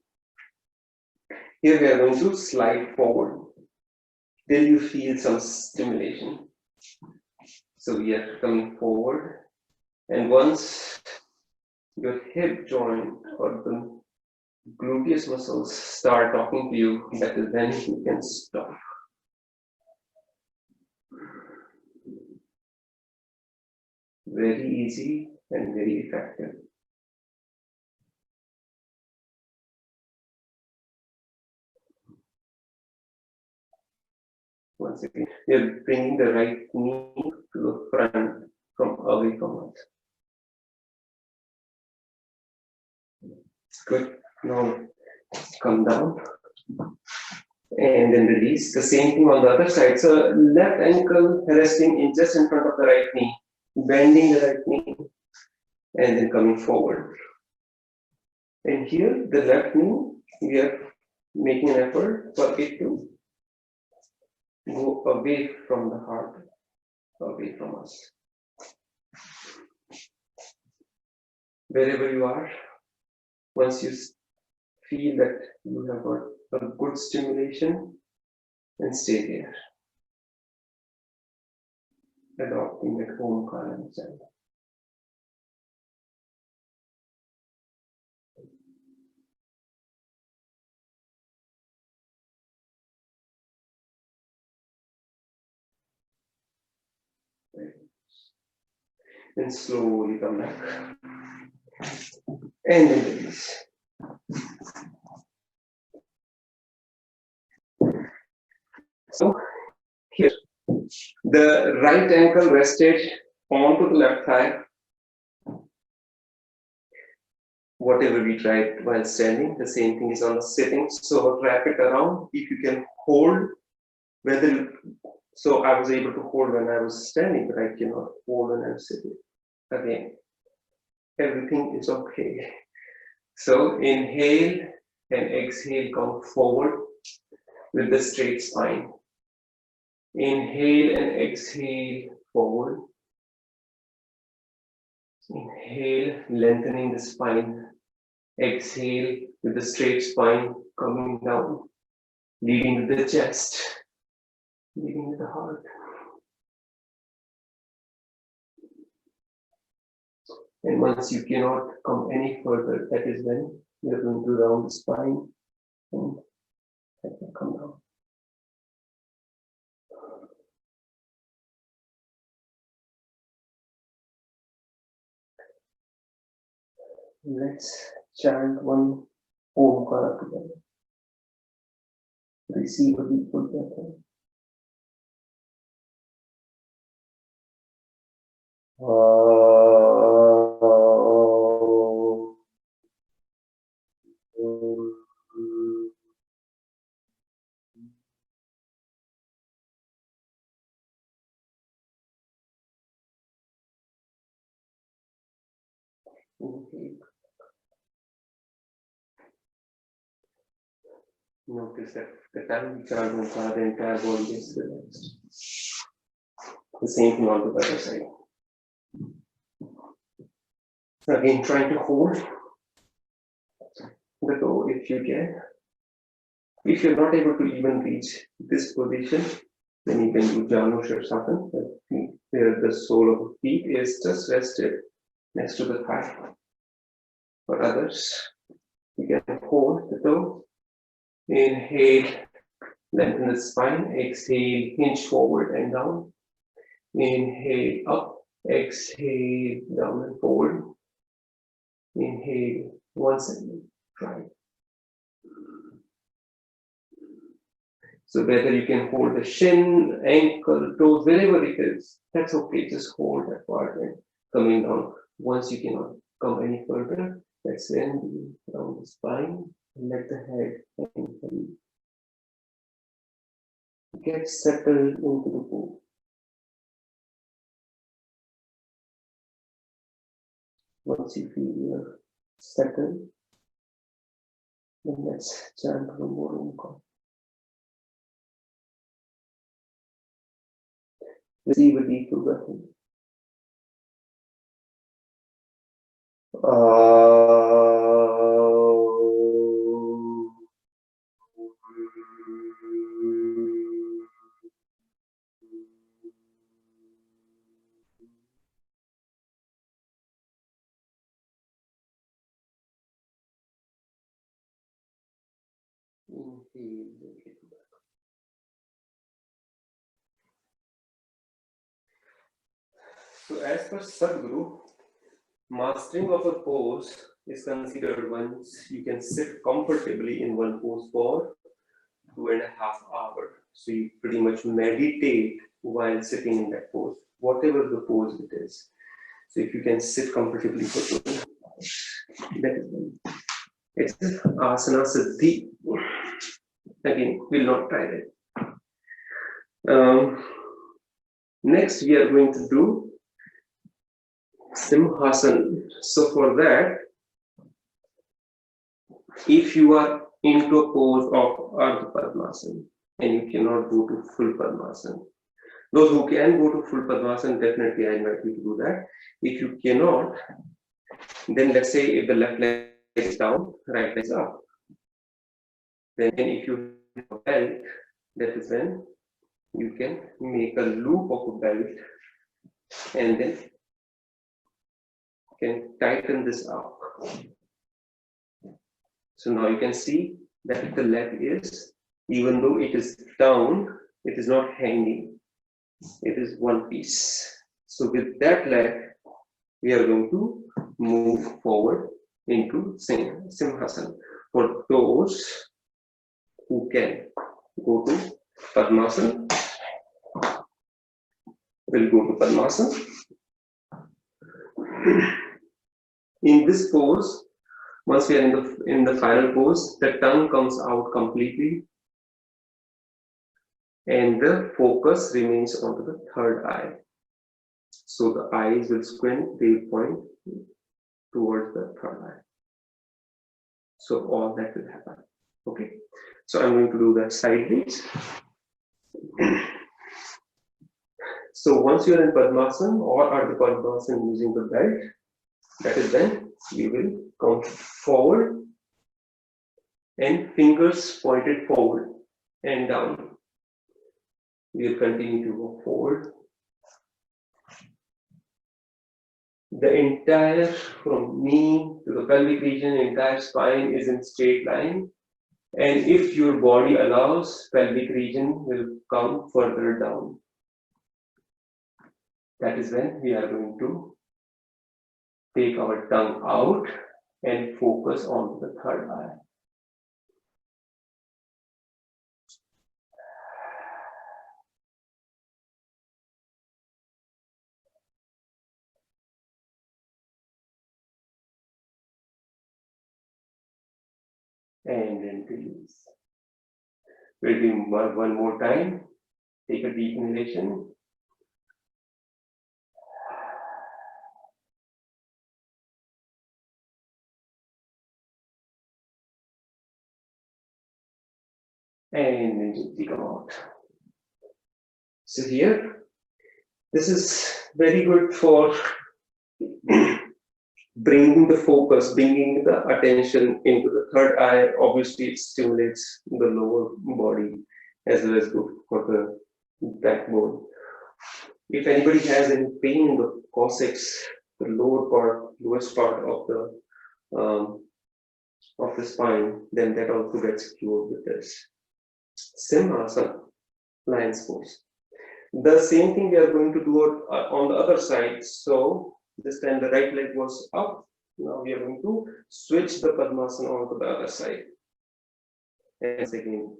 Here we are going to slide forward till you feel some stimulation. So we are coming forward, and once your hip joint or the gluteus muscles start talking to you, that is when you can stop. Very easy and very effective. Once again, we are bringing the right knee to the front from away from us. Good. Now come down and then release. The same thing on the other side. So left ankle resting in just in front of the right knee, bending the right knee, and then coming forward. And here the left knee, we are making an effort for it to go away from the heart, away from us. Wherever you are, once you feel that you have got a good stimulation, then stay there. Adopting that Omkar inside. And slowly come back. And then release. So here, the right ankle rested onto the left thigh. Whatever we tried while standing, the same thing is on the sitting. So wrap it around. If you can hold, so I was able to hold when I was standing, but I cannot hold when I'm sitting. Again, everything is okay. So inhale and exhale, come forward with the straight spine. Inhale and exhale forward. Inhale, lengthening the spine. Exhale with the straight spine coming down, leading to the chest, leading to the heart. And once you cannot come any further, that is when you're going to round the spine and let it come down. Let's chant one Omkar together. Receive a deep breath in. Notice that the time we chant Omkar, the entire body is relaxed. The same thing on the other side. Again, trying to hold the toe if you can. If you're not able to even reach this position, then you can do Janu Shirsasana, where the sole of the feet is just rested next to the thigh. For others, you can hold the toe. Inhale, lengthen the spine. Exhale, hinge forward and down. Inhale, up. Exhale, down and forward. Inhale, once again, try. So whether you can hold the shin, ankle, toes, wherever it is, that's okay. Just hold that part and coming down. Once you cannot come any further, that's when you round the spine and let the head and get settled into the pose. Once you feel you're settled, then let's chant one more Omkar. Receive a deep breath in. So as per Sadhguru, mastering of a pose is considered once you can sit comfortably in one pose for 2.5 hours. So you pretty much meditate while sitting in that pose, whatever the pose it is. So if you can sit comfortably for 2.5 hours, that is one. It's Asana Siddhi. Again, we'll not try that. Next, we are going to do Simhasana. So for that, if you are into a pose of Ardha Padmasana and you cannot go to full Padmasana, those who can go to full Padmasana, definitely I invite you to do that. If you cannot, then let's say if the left leg is down, right leg is up. Then if you have a belt, that is when you can make a loop of a belt and then can tighten this up. So now you can see that the leg is, even though it is down, it is not hanging. It is one piece. So with that leg, we are going to move forward into Simhasana. For those who can go to Padmasana, we'll go to Padmasana. In this pose, once we are in the final pose, the tongue comes out completely and the focus remains onto the third eye. So the eyes will squint, they will point towards the third eye. So all that will happen. Okay. So I'm going to do that sideways. So once you're in Padmasana or Ardha Padmasana using the belt, That is when we will come forward and fingers pointed forward and down. We will continue to go forward. The entire, from knee to the pelvic region, entire spine is in straight line. And if your body allows, pelvic region will come further down. That is when we are going to take our tongue out and focus on the third eye. And then release. We'll do one more time. Take a deep inhalation. And then gently come out. So here, this is very good for bringing the focus, bringing the attention into the third eye. Obviously, it stimulates the lower body as well as good for the backbone. If anybody has any pain in the coccyx, the lowest part of the spine, then that also gets cured with this. Simhasana, lion's pose. The same thing we are going to do on the other side. So this time the right leg was up. Now we are going to switch the Padmasana onto the other side. And again,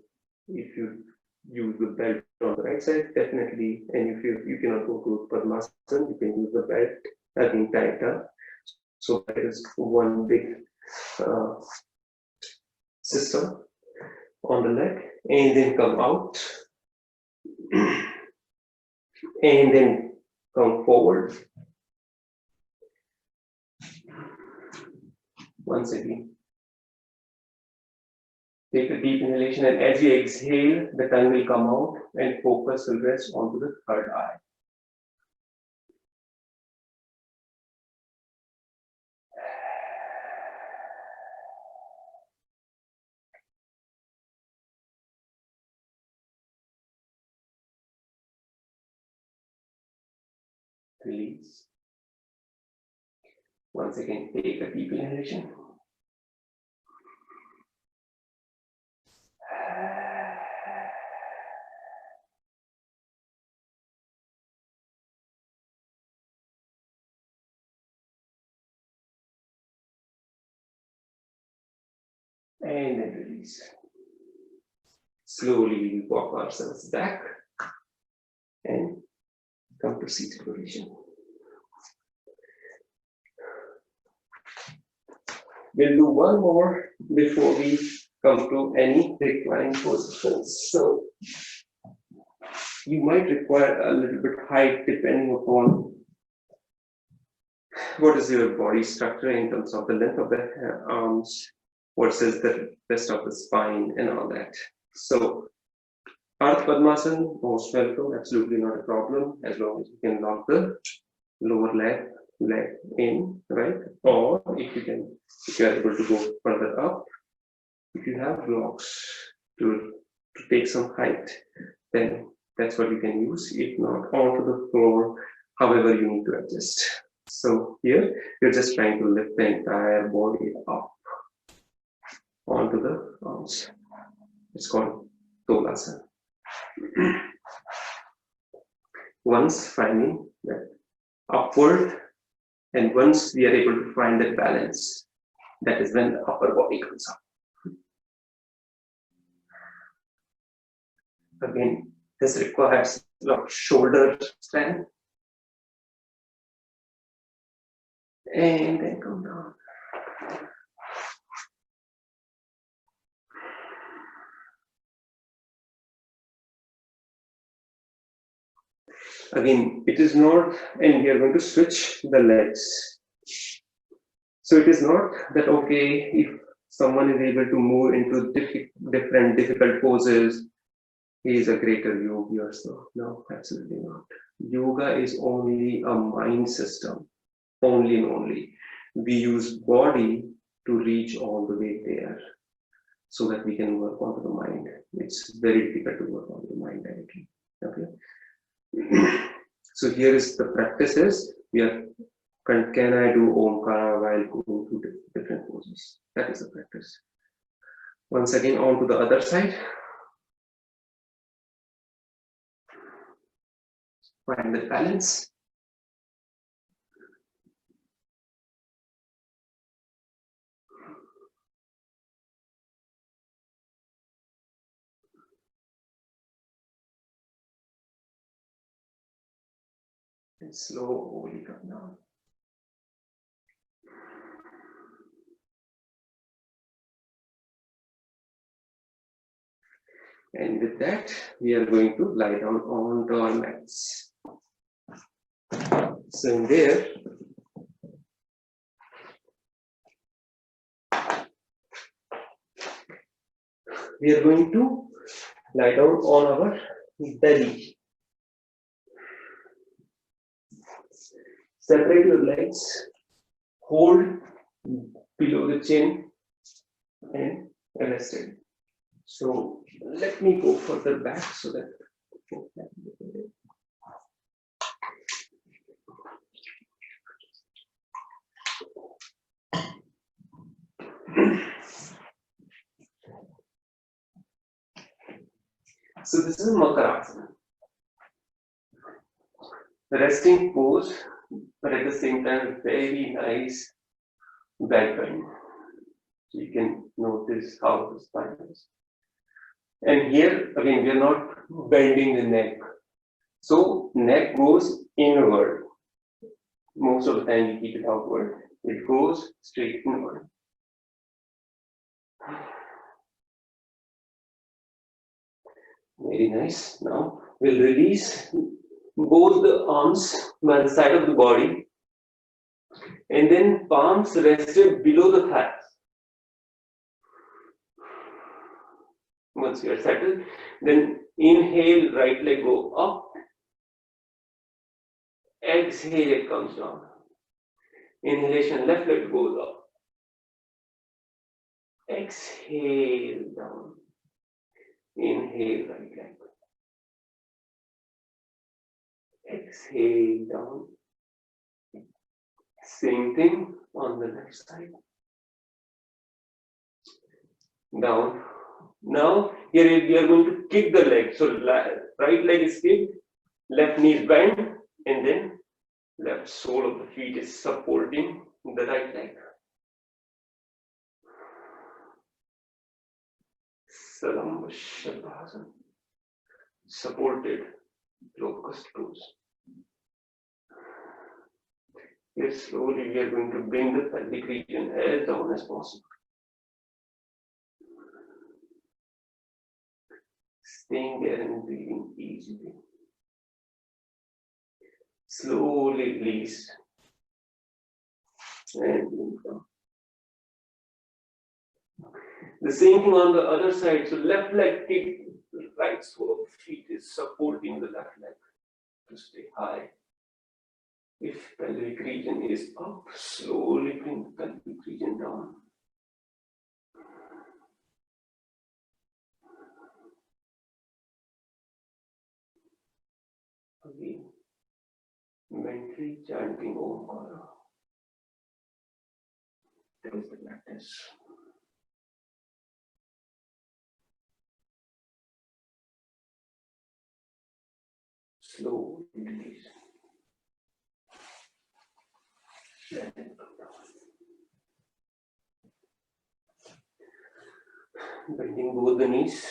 if you use the belt on the right side, definitely, and if you cannot go to Padmasana, you can use the belt again tight up. So that is one big system on the leg, and then come out, and then come forward. Once again, take a deep inhalation, and as you exhale, the tongue will come out and focus will rest onto the third eye. Release. Once again, take a deep inhalation. And then release. Slowly we walk ourselves back and come to seated position. We'll do one more before we come to any reclining positions. So you might require a little bit height depending upon what is your body structure in terms of the length of the arms versus the rest of the spine and all that. So Ardha Padmasana, most welcome, absolutely not a problem, as long as you can lock the lower leg in, right? Or if you are able to go further up, if you have blocks to take some height, then that's what you can use. If not, onto the floor, however you need to adjust. So here, you're just trying to lift the entire body up onto the arms. It's called Tolasana. Once finding that upward, and once we are able to find that balance, that is when the upper body comes up. Again, this requires a lot of shoulder strength. And then come down. Again, it is not, and we are going to switch the legs. So it is not that, okay, if someone is able to move into different difficult poses, he is a greater yogi or so. No, absolutely not. Yoga is only a mind system, only and only. We use body to reach all the way there so that we can work onto the mind. It's very difficult to work on the mind directly. Okay. So here is the practices. Can I do Omkara while going through different poses? That is the practice. Once again, on to the other side. Find the balance. And slowly come down. And with that, we are going to lie down onto our mats. So in there, we are going to lie down on our belly. Separate your legs, hold below the chin and rest it. So let me go further back so that so this is Makarasana. Resting pose, but at the same time very nice back bend. So you can notice how the spine is. And here again we are not bending the neck. So neck goes inward. Most of the time we keep it outward. It goes straight inward. Very nice. Now we'll release both the arms by the side of the body and then palms rested below the thighs. Once you are settled, then inhale, right leg go up. Exhale, it comes down. Inhalation, left leg goes up. Exhale, down. Inhale, right leg. Exhale, down. Same thing on the left side. Down. Now, here we are going to kick the leg. So, right leg is kicked, left knee is bent, and then left sole of the feet is supporting the right leg. Salamba Shavasana. Supported locust pose. Here slowly we are going to bring the pelvic region as down as possible. Staying there and breathing easily. Slowly release. And bring down. The same thing on the other side. So left leg kick, right sole of the feet is supporting the left leg to stay high. If pelvic region is up, slowly bring the pelvic region down. Again, mentally chanting Omkara. That is the practice. Slowly release. Let it come down. Bending both the knees,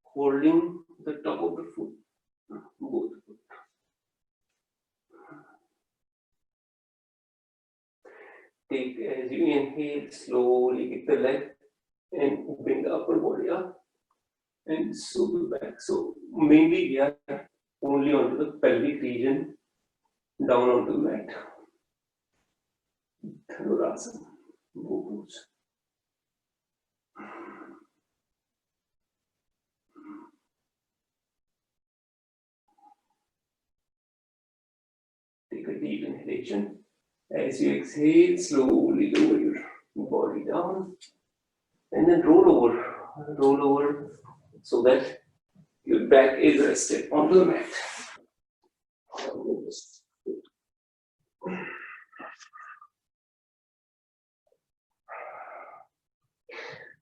holding the top of the foot, both foot. Take as you inhale, slowly kick the leg and bring the upper body up and so back. So mainly we are only onto the pelvic region, down onto the mat. Dhanurasana, pose. Take a deep inhalation As you exhale, slowly lower your body down and then roll over so that your back is rested onto the mat.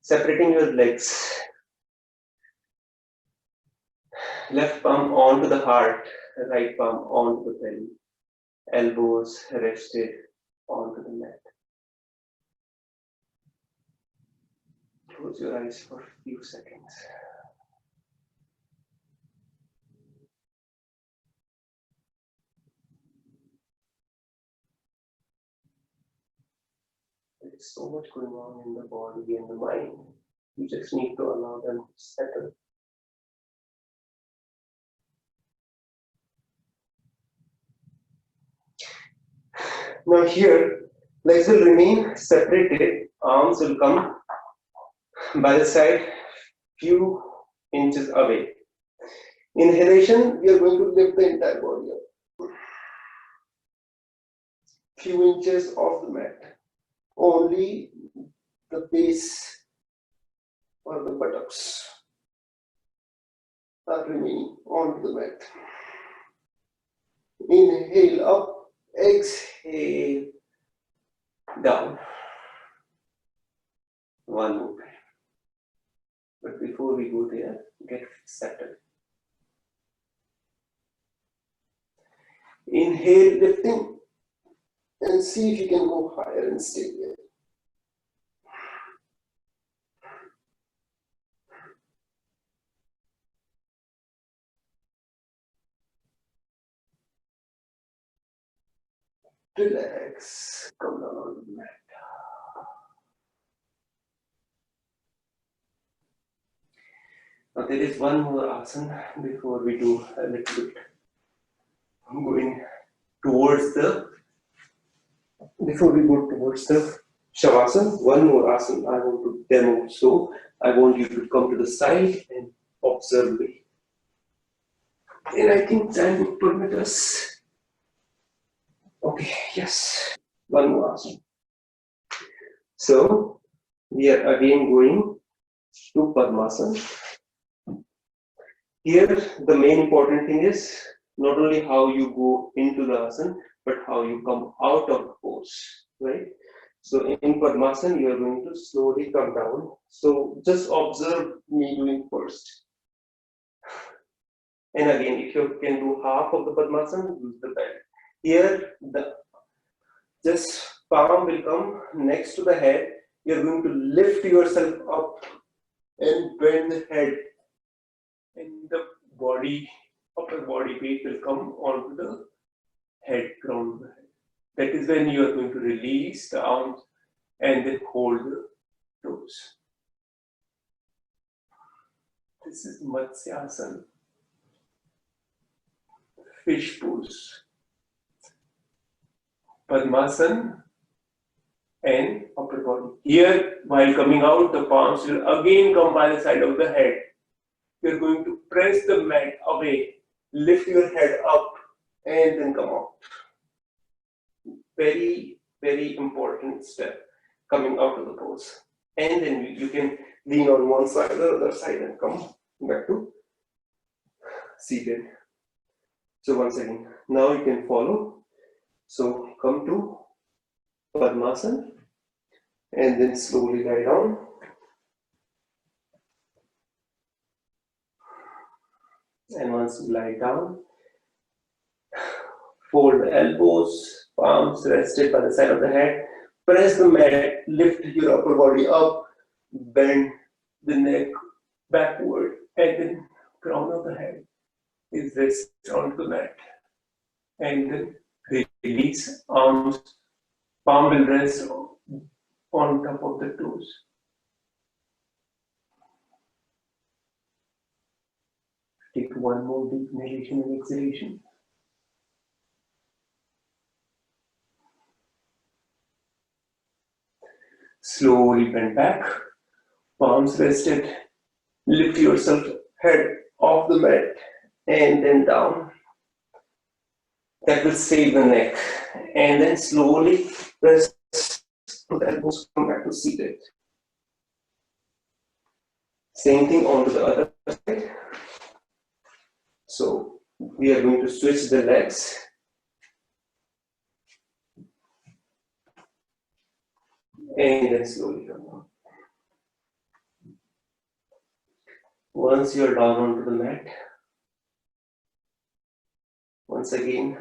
Separating your legs. Left palm onto the heart, right palm onto the belly. Elbows rested onto the mat. Close your eyes for a few seconds. There's so much going on in the body and the mind. You just need to allow them to settle. Now here, legs will remain separated, arms will come by the side, few inches away. Inhalation, we are going to lift the entire body up. Few inches off the mat. Only the base or the buttocks are remaining on the mat. Inhale up, exhale down. One more time. But before we go there, get settled. Inhale, lifting, and see if you can go higher and stay there. Relax, come down on the mat. Now there is one more asana before we do a little bit. I'm going towards before we go towards the Shavasana, one more asana I want to demo. So I want you to come to the side and observe me. And I think time would permit us. Okay, yes, one more asana. So we are again going to Padmasana. Here the main important thing is not only how you go into the asana, but how you come out of the pose, right? So in Padmasana, you are going to slowly come down. So just observe me doing first. And again, if you can do half of the Padmasana, use the belt. Here, the just palm will come next to the head. You're going to lift yourself up and bend the head. And the body, upper body weight will come onto the head, crown of the head. That is when you are going to release the arms and then hold the toes. This is Matsyasana, fish pose. Padmasana and upper body. Here, while coming out, the palms will again come by the side of the head. You're going to press the mat away, lift your head up, and then come out. Very, very important step coming out of the pose. And then you can lean on one side or the other side and come back to seated. So once again, now you can follow. So come to Padmasana and then slowly lie down. And once you lie down, fold the elbows, palms rested by the side of the head. Press the mat, lift your upper body up, bend the neck backward, and then crown of the head is rested onto the mat. And then release arms, palm will rest on top of the toes. Take one more deep inhalation and exhalation. Slowly bend back, palms rested, lift yourself head off the mat and then down. That will save the neck. And then slowly press to the elbows, come back to seated. Same thing onto the other side. So we are going to switch the legs. And then slowly come down. Once you are down onto the mat, once again,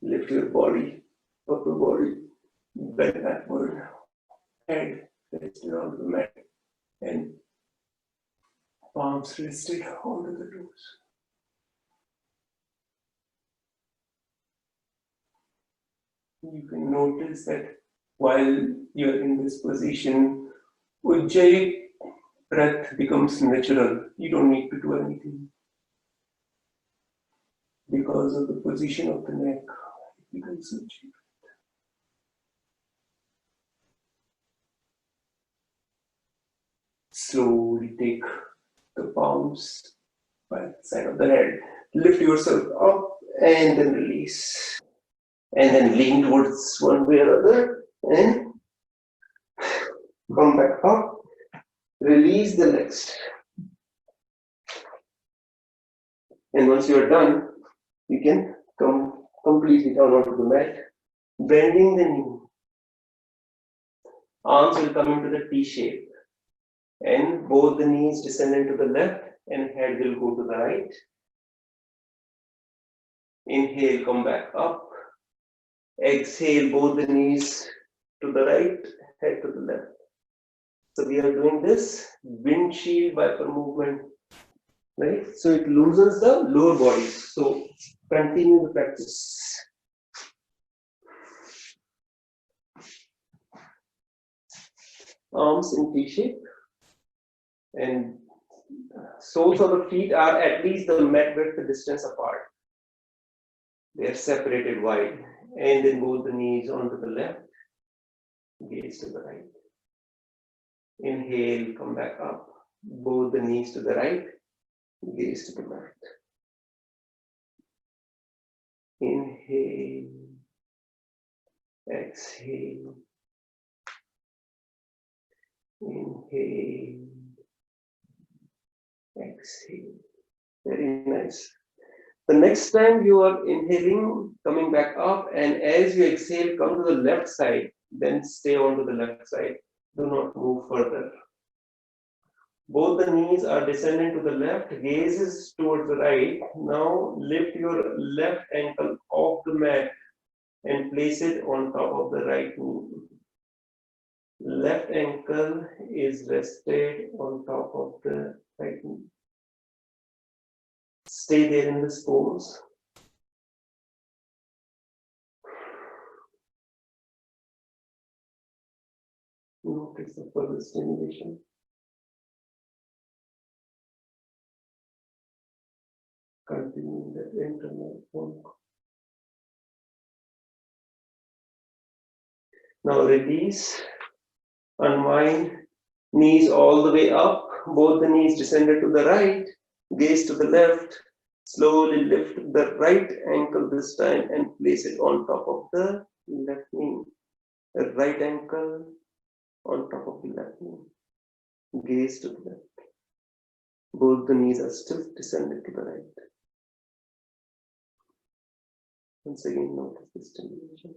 lift your body, upper body, bend backward, head rested onto the mat, and palms rested onto the toes. You can notice that while you're in this position, Ujjayi breath becomes natural. You don't need to do anything. Because of the position of the neck, it becomes Ujjayi. Slowly take the palms by the side of the head. Lift yourself up and then release. And then lean towards one way or other and come back up. Release the legs. And once you are done, you can come completely down onto the mat, bending the knee. Arms will come into the T shape. And both the knees descend into the left and head will go to the right. Inhale, come back up. Exhale, both the knees to the right, head to the left. So we are doing this windshield wiper movement, right? So it loosens the lower body. So continue the practice. Arms in T shape. And soles of the feet are at least the mat width distance apart. They are separated wide. And then both the knees onto the left, gaze to the right. Inhale, come back up. Both the knees to the right, gaze to the left. Inhale, exhale. Inhale, exhale. Very nice. The next time you are inhaling, coming back up, and as you exhale, come to the left side, then stay on to the left side. Do not move further. Both the knees are descending to the left, gaze is towards the right. Now lift your left ankle off the mat and place it on top of the right knee. Left ankle is rested on top of the right knee. Stay there in this pose. Notice the further stimulation. Continue that internal Omkar. Now release, unwind, knees all the way up, both the knees descended to the right, gaze to the left, slowly lift the right ankle this time and place it on top of the left knee. The right ankle on top of the left knee. Gaze to the left. Both the knees are still descended to the right. Once again, notice the stimulation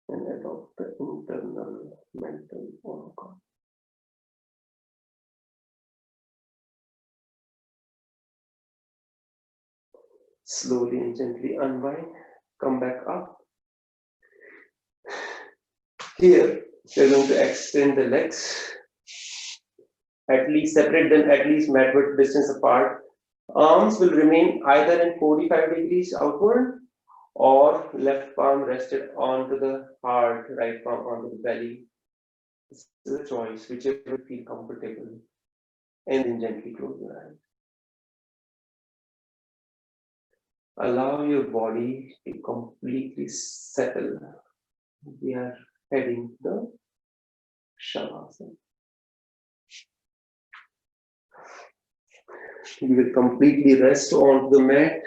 and adopt the internal mental Omkar. Slowly and gently unwind, come back up. Here, we're going to extend the legs, at least separate them at least mat width distance apart. Arms will remain either in 45 degrees outward or left palm rested onto the heart, right palm onto the belly. This is a choice, whichever you feel comfortable. And then gently close your eyes. Allow your body to completely settle. We are heading to the Shavasana. You will completely rest on the mat.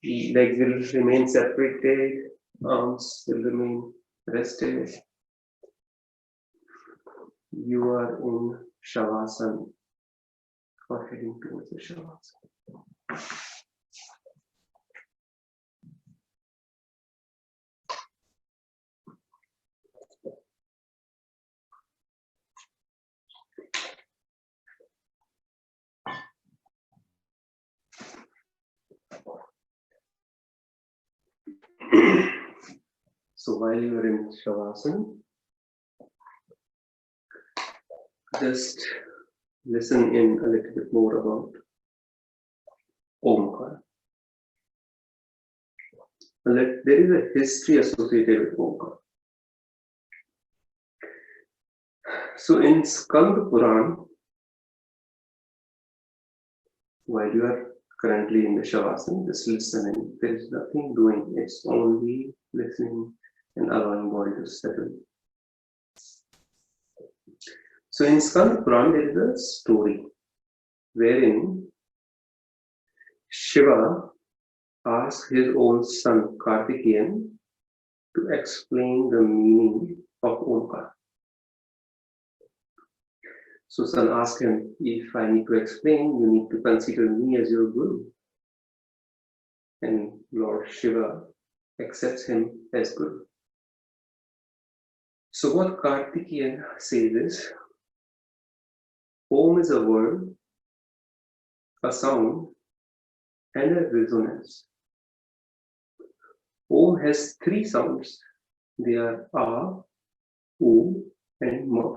Legs will remain separated, arms will remain rested. You are in Shavasana or heading towards the Shavasana. So while you are in Shavasana, just listen in a little bit more about Omkar. There is a history associated with Omkar. So in Skanda Puran, while you are currently in the Shavasana, just listening. There is nothing doing. It's only listening and allowing body to settle. So in Skanda Puran, there is a story wherein Shiva asked his own son Kartikeyan to explain the meaning of Omkar. So son asked him, if I need to explain, you need to consider me as your guru. And Lord Shiva accepts him as guru. So what Kartikeyan says is, Om is a word, a sound, and a resonance. Om has three sounds. They are A, U, and Ma.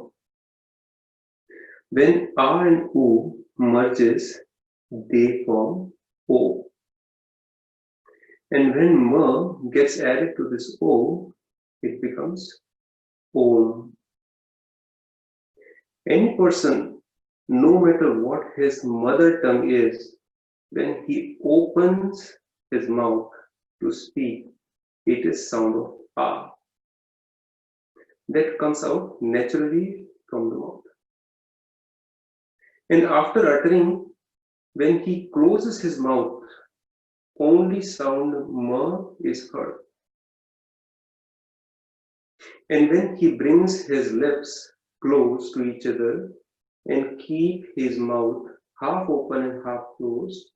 When A and U merges, they form O. And when Ma gets added to this O, it becomes Om. Any person, no matter what his mother tongue is, when he opens his mouth to speak, it is sound of A. That comes out naturally from the mouth. And after uttering, when he closes his mouth, only sound Ma is heard. And when he brings his lips close to each other and keep his mouth half open and half closed,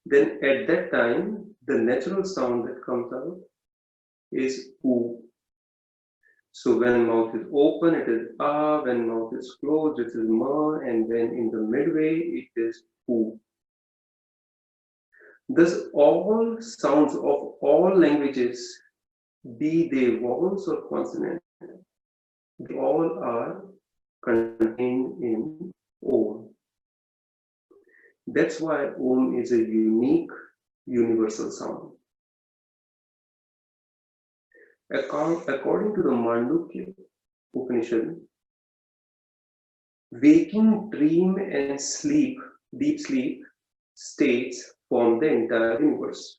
then at that time, the natural sound that comes out is U. So when mouth is open, it is A, when mouth is closed, it is Ma, and when in the midway, it is U. Thus, all sounds of all languages, be they vowels or consonants, they all are contained in Om. That's why Om is a unique, universal sound. According to the Mandukya Upanishad, waking, dream, and sleep, deep sleep states form the entire universe.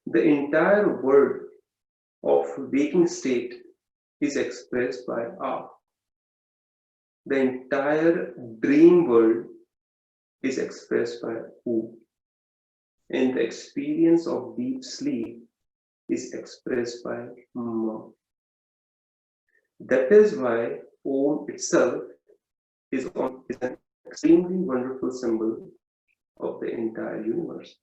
The entire world of waking state is expressed by A. The entire dream world is expressed by U. And the experience of deep sleep is expressed by Ma. That is why Om itself is an extremely wonderful symbol of the entire universe.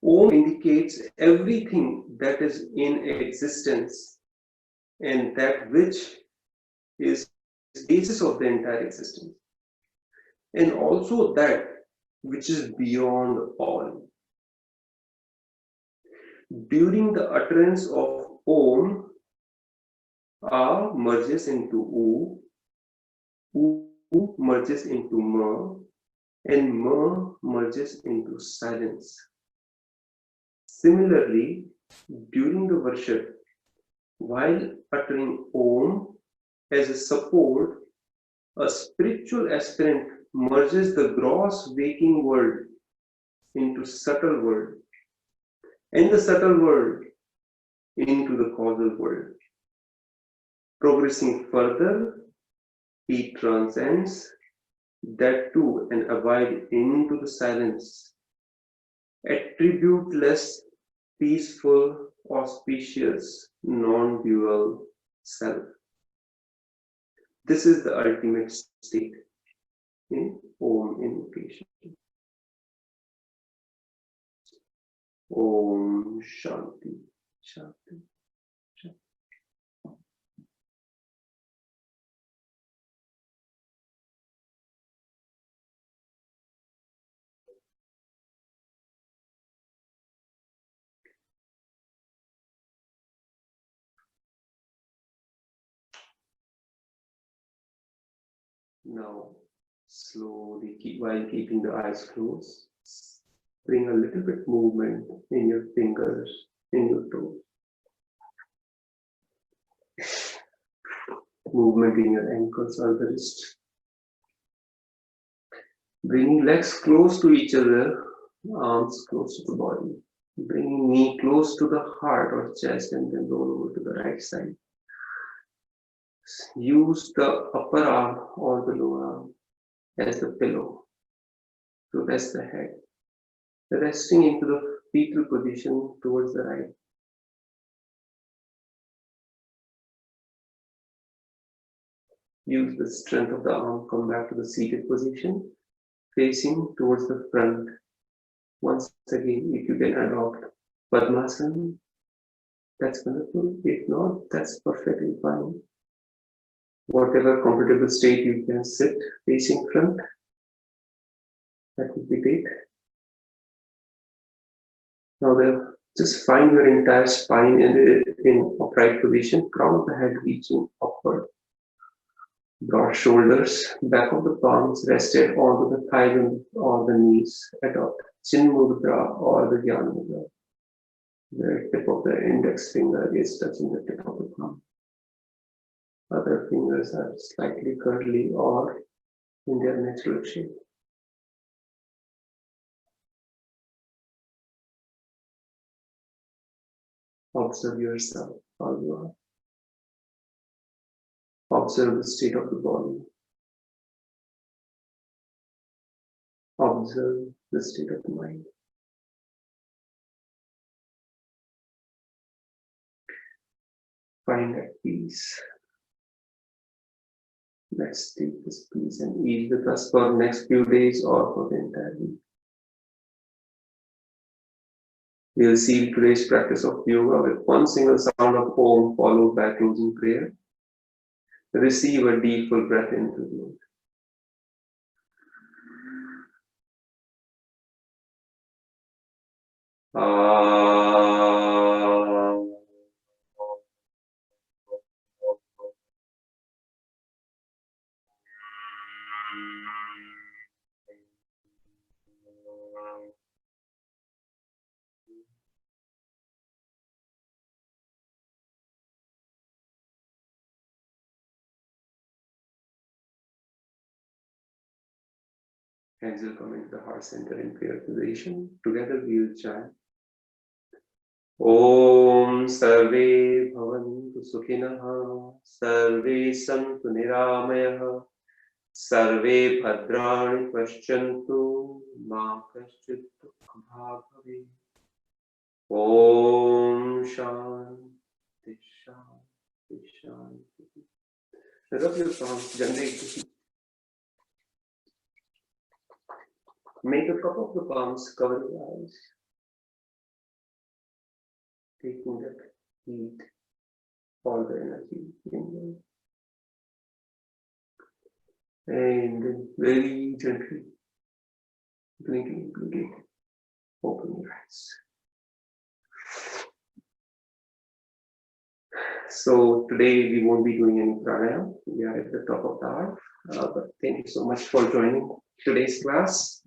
Om indicates everything that is in existence and that which is the basis of the entire existence, and also that which is beyond all. During the utterance of Om, A merges into U merges into Ma, and Ma merges into silence. Similarly, during the worship, while uttering Om as a support, a spiritual aspirant merges the gross waking world into subtle world, and the subtle world into the causal world. Progressing further, he transcends that too, and abide into the silence, attributeless, peaceful, auspicious, non-dual self. This is the ultimate state in Om invocation. Om Shanti, Shanti, Shanti. Now, slowly, while keeping the eyes closed, bring a little bit movement in your fingers, in your toes. Movement in your ankles or the wrist. Bringing legs close to each other, arms close to the body. Bringing knee close to the heart or chest and then roll over to the right side. Use the upper arm or the lower arm as the pillow to rest the head. Resting into the fetal position towards the right. Use the strength of the arm, come back to the seated position, facing towards the front. Once again, if you can adopt Padmasana, that's wonderful. If not, that's perfectly fine. Whatever comfortable state you can sit facing front, that would be great. Now just find your entire spine in upright position, crown of the head reaching upward. Broad shoulders, back of the palms rested onto the thighs or the knees. Adopt Chin Mudra or the Jnana Mudra. The tip of the index finger is touching the tip of the palm. Other fingers are slightly curly or in their natural shape. Observe yourself how you are. Observe the state of the body. Observe the state of the mind. Find that peace. Let's take this peace and ease with us for the next few days or for the entire week. We will see today's practice of yoga with one single sound of Om followed by closing prayer. Receive a deep full breath into you. Hands will come into the heart center in prayer position. Together we will chant. Om Sarve Bhavantu Sukhinah, Sarve Santu Niramayah, Sarve Bhadrani Pashyantu, Ma Kaschit Dukha Bhave. Om Shanti Shanti Shanti. Rub your palms, generate. Make a cup of the palms, cover your eyes. Taking that heat, all the energy in there. And then very gently, blinking, open your eyes. So today we won't be doing any pranayama. We are at the top of the hour. But thank you so much for joining today's class.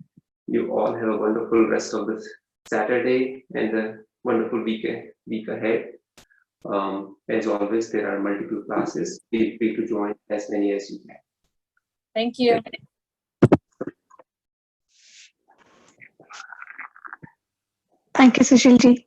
You all have a wonderful rest of the Saturday and a wonderful week ahead. As always, there are multiple classes. Feel free to join as many as you can. Thank you. Thank you, Sushil ji.